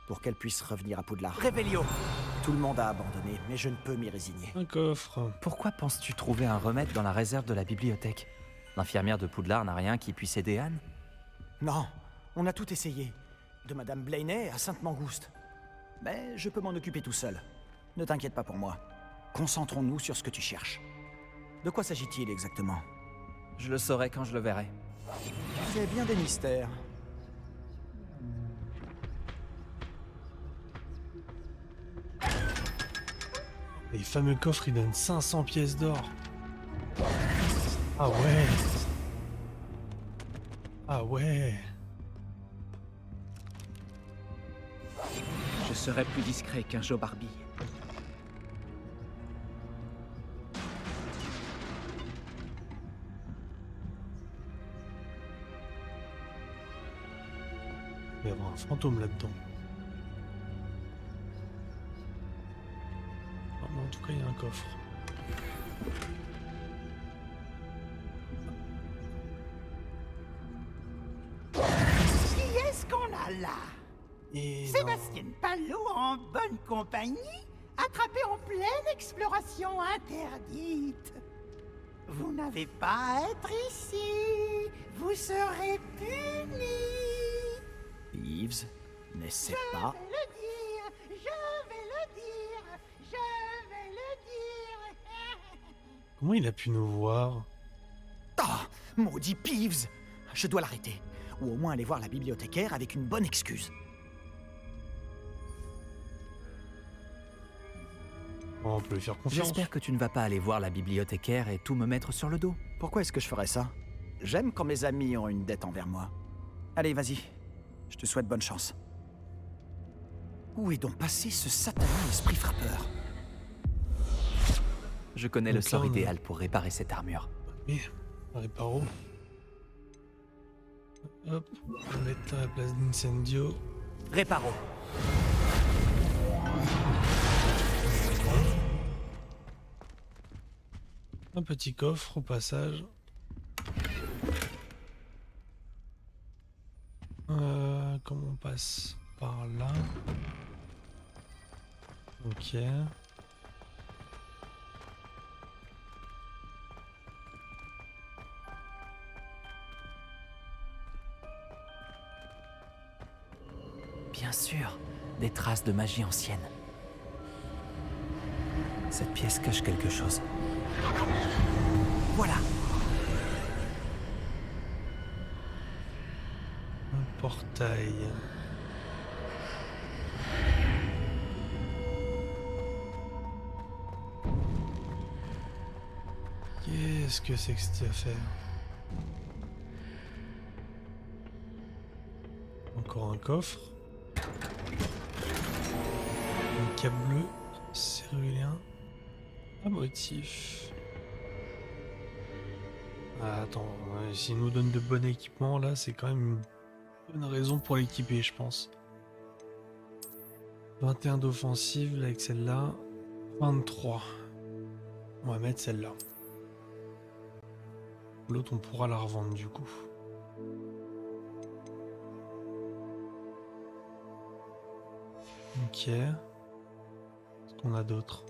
pour qu'elle puisse revenir à Poudlard. Révélio! Tout le monde a abandonné, mais je ne peux m'y résigner. Un coffre. Pourquoi penses-tu trouver un remède dans la réserve de la bibliothèque? L'infirmière de Poudlard n'a rien qui puisse aider Anne? Non, on a tout essayé. De Madame Blaney à Sainte-Mangouste. Mais je peux m'en occuper tout seul. Ne t'inquiète pas pour moi. Concentrons-nous sur ce que tu cherches. De quoi s'agit-il exactement? Je le saurai quand je le verrai. C'est bien des mystères. Les fameux coffres, ils donnent 500 pièces d'or. Ah ouais. Ah ouais. Je serai plus discret qu'un Joe Barbie. Il va y avoir un fantôme là-dedans. Ah, mais en tout cas, il y a un coffre. Qui est-ce qu'on a là? Et Sébastien Palot en bonne compagnie, attrapé en pleine exploration interdite. Vous n'avez pas à être ici. Vous serez punis. Peeves, n'essaie pas. Je vais le dire, je vais le dire, je vais le dire. Comment il a pu nous voir? Ah, maudit Peeves! Je dois l'arrêter. Ou au moins aller voir la bibliothécaire avec une bonne excuse. Oh, on peut lui faire confiance. J'espère que tu ne vas pas aller voir la bibliothécaire et tout me mettre sur le dos. Pourquoi est-ce que je ferais ça? J'aime quand mes amis ont une dette envers moi. Allez, vas-y. Je te souhaite bonne chance. Où est donc passé ce satané esprit frappeur? Je connais le sort idéal pour réparer cette armure. Oui, réparo. Hop, on va mettre à la place d'Incendio. Réparo. Un petit coffre au passage. Comment on passe par là? Ok. Bien sûr, des traces de magie ancienne. Cette pièce cache quelque chose. Voilà. Un portail. Qu'est-ce que c'est que cette affaire? Encore un coffre. Un câble bleu, cellulien. Un motif. Ah, attends, s'il nous donne de bon équipement, là, c'est quand même une bonne raison pour l'équiper, je pense. 21 d'offensive, là, avec celle-là. 23. On va mettre celle-là. L'autre, on pourra la revendre, du coup. Ok. Qu'est-ce qu'on a d'autre?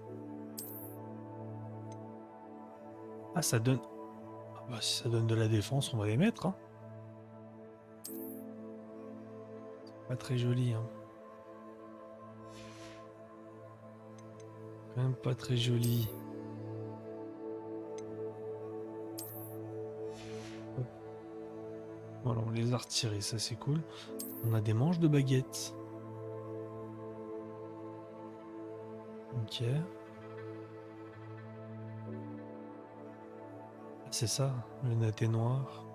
Ah, ça donne... Ah bah, si ça donne de la défense, on va les mettre, hein. C'est pas très joli, hein. Quand même pas très joli. Voilà, on les a retirés, ça c'est cool. On a des manches de baguettes. Ok. C'est ça, le net est noir.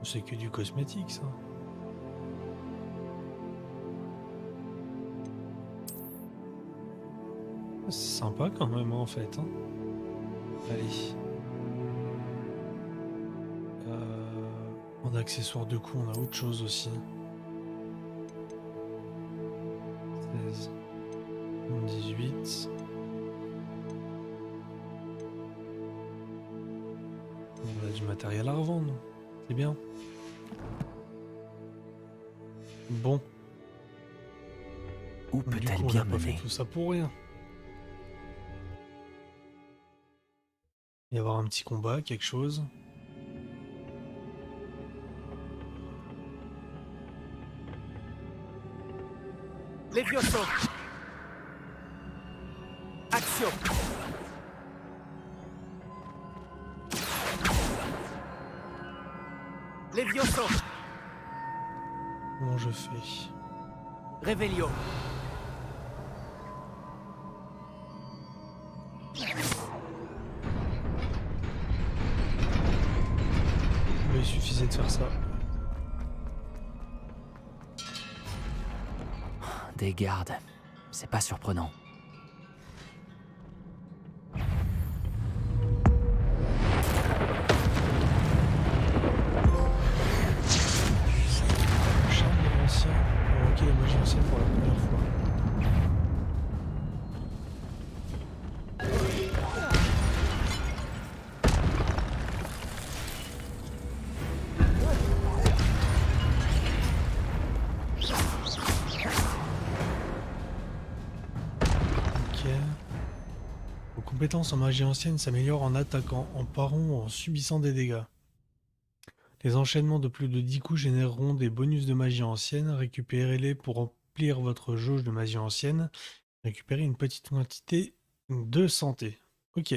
C'est que du cosmétique, ça. C'est sympa quand même, en fait. Hein. Allez. En accessoires de coup, on a autre chose aussi. 16. 18. On a du matériel à revendre. C'est bien. Bon. Où peut-elle bien mener ? On n'a pas fait tout ça pour rien. Il va y avoir un petit combat, quelque chose. Levioso. Action. Levioso. Comment je fais ? Revelio. Il suffisait de faire ça. Des gardes. C'est pas surprenant. Charme de l'ancien. Ok, la magie ancienne pour la première fois. Vos compétences en magie ancienne s'améliorent en attaquant, en parant ou en subissant des dégâts. Les enchaînements de plus de 10 coups généreront des bonus de magie ancienne. Récupérez-les pour remplir votre jauge de magie ancienne. Récupérez une petite quantité de santé. Ok.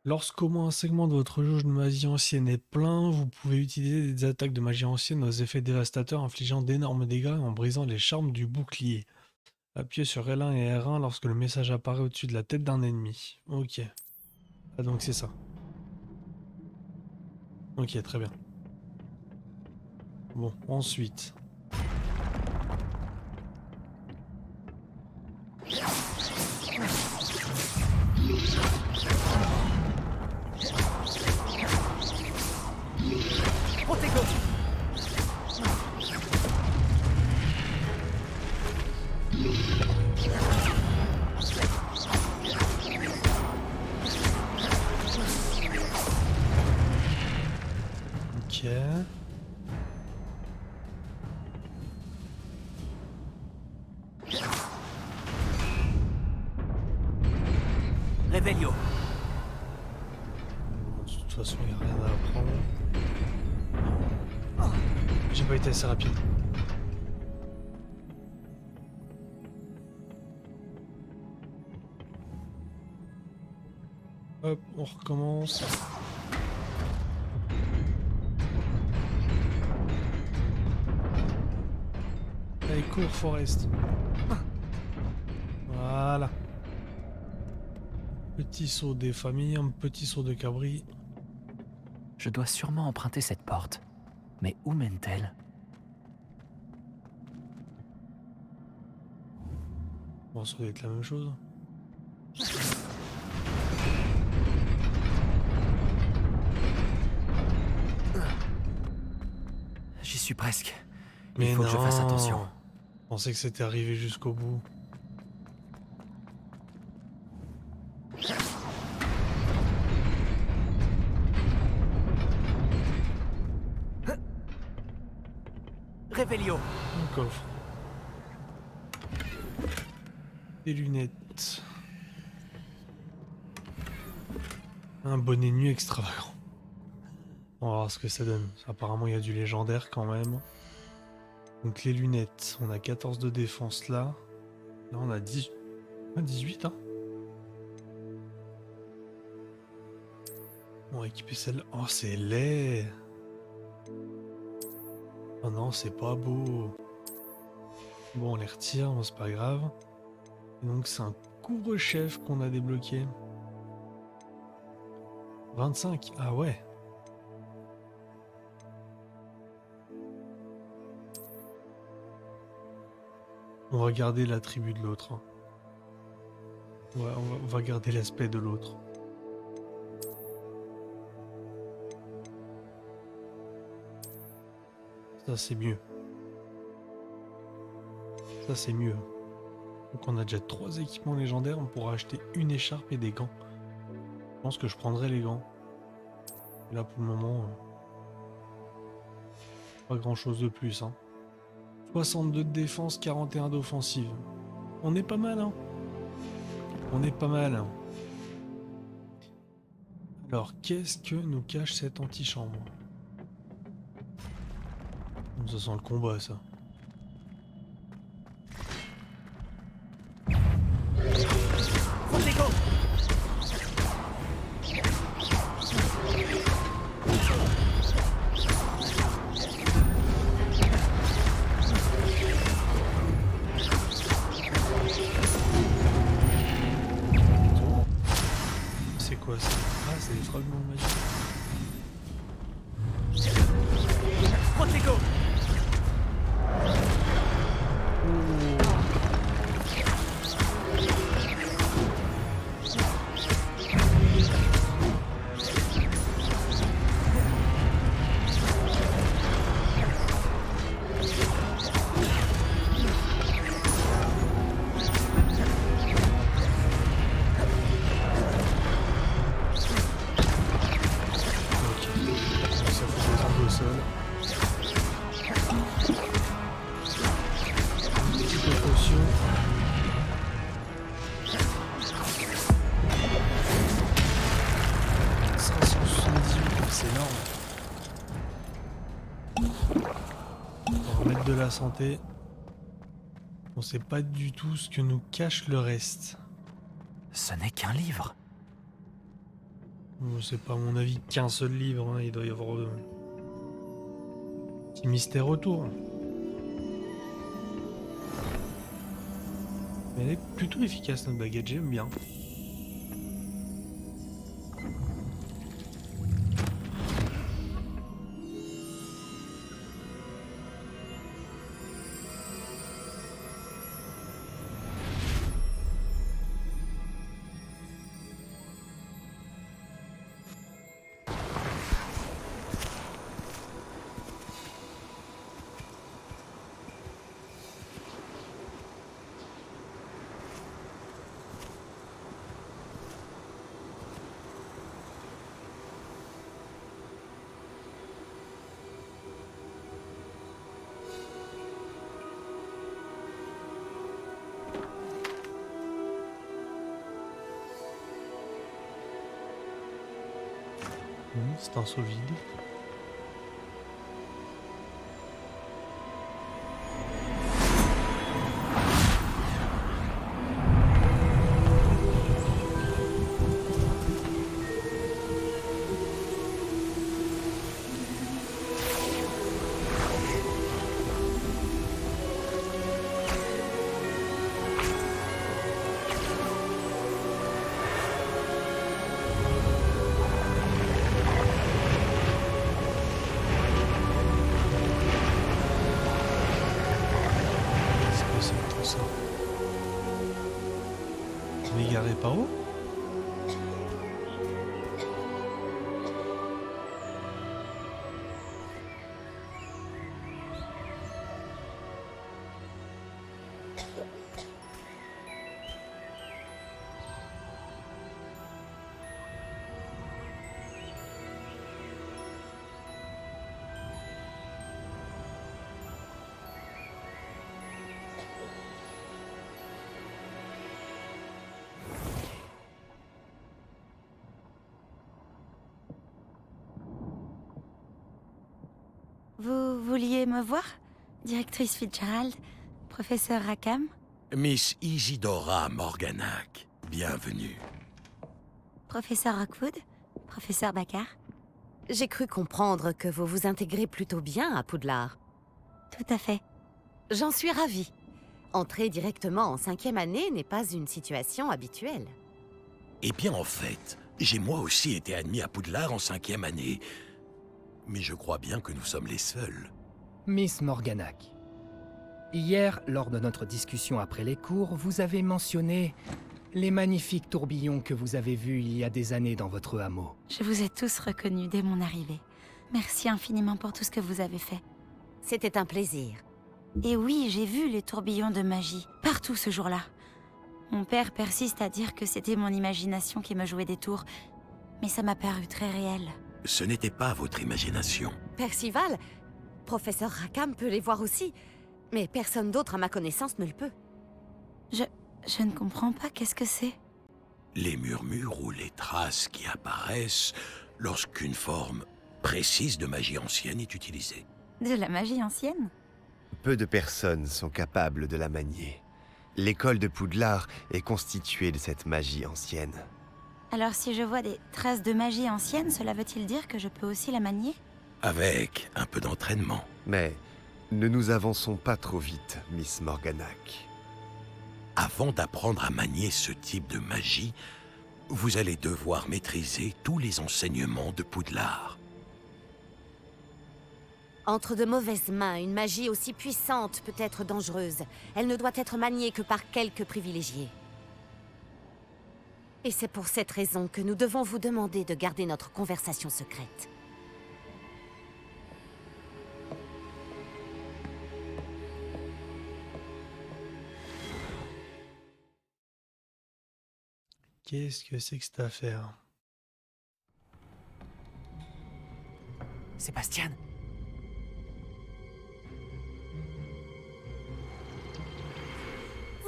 Lorsqu'au moins un segment de votre jauge de magie ancienne est plein, vous pouvez utiliser des attaques de magie ancienne aux effets dévastateurs infligeant d'énormes dégâts en brisant les charmes du bouclier. Appuyez sur L1 et R1 lorsque le message apparaît au-dessus de la tête d'un ennemi. Ok. Ah donc c'est ça. Ok, très bien. Bon, ensuite. Protego. Ok. Revelio. De toute façon, il n'y a rien à apprendre. J'ai pas été assez rapide. Hop, on recommence. Allez, cours, Forest. Voilà. Petit saut des familles, un petit saut de cabri. Je dois sûrement emprunter cette porte. Mais où mène-t-elle ? Bon, ça doit être la même chose. J'y suis presque. Mais il faut que je fasse attention. Je pensais que c'était arrivé jusqu'au bout. Revelio. Un coffre. Des lunettes. Un bonnet nu extravagant. On va voir ce que ça donne. Apparemment, il y a du légendaire quand même. Donc les lunettes, on a 14 de défense là. Là on a 18 hein. On va équiper celle... Oh c'est laid. Oh non c'est pas beau. Bon on les retire, bon, c'est pas grave. Et donc c'est un couvre-chef qu'on a débloqué. 25, ah ouais. On va garder l'attribut de l'autre. Hein. Ouais, on va garder l'aspect de l'autre. Ça c'est mieux. Ça c'est mieux. Donc on a déjà 3 équipements légendaires, on pourra acheter une écharpe et des gants. Je pense que je prendrai les gants. Là pour le moment, pas grand chose de plus. Hein. 62 de défense, 41 d'offensive. On est pas mal, hein. On est pas mal. Alors, qu'est-ce que nous cache cette antichambre? Ça sent le combat, ça. C'est quoi ça? Ah, c'est des fragments de magie. Protego. La santé. On sait pas du tout ce que nous cache le reste. Ce n'est qu'un livre. C'est pas à mon avis qu'un seul livre, hein. Il doit y avoir petit mystère autour. Mais elle est plutôt efficace notre baguette, j'aime bien. C'est un seau vide. Par où? Vous vouliez me voir? Directrice Fitzgerald, professeur Rackham. Miss Isidora Morganac, bienvenue. Professeur Rockwood, professeur Baccar. J'ai cru comprendre que vous vous intégrez plutôt bien à Poudlard. Tout à fait. J'en suis ravie. Entrer directement en 5e année n'est pas une situation habituelle. Eh bien, en fait, j'ai moi aussi été admis à Poudlard en 5e année. Mais je crois bien que nous sommes les seuls. Miss Morganac, hier, lors de notre discussion après les cours, vous avez mentionné les magnifiques tourbillons que vous avez vus il y a des années dans votre hameau. Je vous ai tous reconnus dès mon arrivée. Merci infiniment pour tout ce que vous avez fait. C'était un plaisir. Et oui, j'ai vu les tourbillons de magie, partout ce jour-là. Mon père persiste à dire que c'était mon imagination qui me jouait des tours, mais ça m'a paru très réel. Ce n'était pas votre imagination. Percival, professeur Rackham peut les voir aussi, mais personne d'autre à ma connaissance ne le peut. Je ne comprends pas, qu'est-ce que c'est? Les murmures ou les traces qui apparaissent lorsqu'une forme précise de magie ancienne est utilisée. De la magie ancienne? Peu de personnes sont capables de la manier. L'école de Poudlard est constituée de cette magie ancienne. Alors si je vois des traces de magie ancienne, cela veut-il dire que je peux aussi la manier? Avec un peu d'entraînement. Mais ne nous avançons pas trop vite, Miss Morganac. Avant d'apprendre à manier ce type de magie, vous allez devoir maîtriser tous les enseignements de Poudlard. Entre de mauvaises mains, une magie aussi puissante peut être dangereuse. Elle ne doit être maniée que par quelques privilégiés. Et c'est pour cette raison que nous devons vous demander de garder notre conversation secrète. Qu'est-ce que c'est que cette affaire? Sébastien.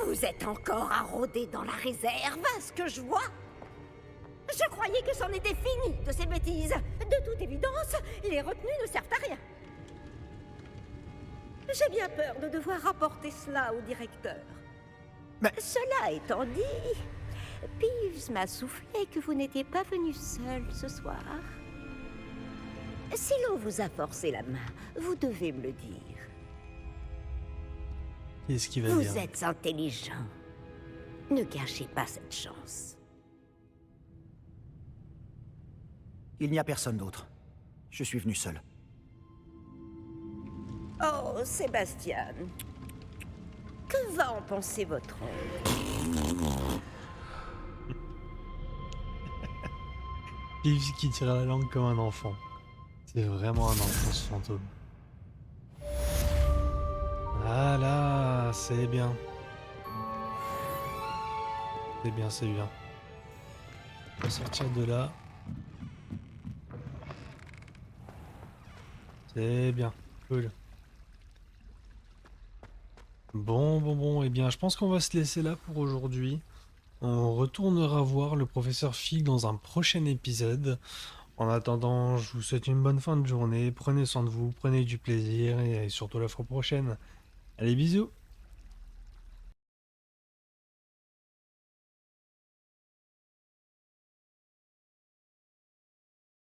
Vous êtes encore à rôder dans la réserve, à ce que je vois. Je croyais que c'en était fini de ces bêtises. De toute évidence, les retenues ne servent à rien. J'ai bien peur de devoir rapporter cela au directeur. Mais... Cela étant dit, Peeves m'a soufflé que vous n'étiez pas venu seul ce soir. Si l'on vous a forcé la main, vous devez me le dire. Qu'est-ce qui va Vous bien? êtes intelligent. Ne gâchez pas cette chance. Il n'y a personne d'autre. Je suis venu seul. Oh, Sébastien. Que va en penser votre oncle? Peeves qui tire la langue comme un enfant. C'est vraiment un enfant ce fantôme. Voilà, c'est bien. C'est bien, c'est bien. On va sortir de là. C'est bien, cool. Bon, eh bien, je pense qu'on va se laisser là pour aujourd'hui. On retournera voir le professeur Fig dans un prochain épisode. En attendant, je vous souhaite une bonne fin de journée. Prenez soin de vous, prenez du plaisir et surtout la fois prochaine. Allez, bisous!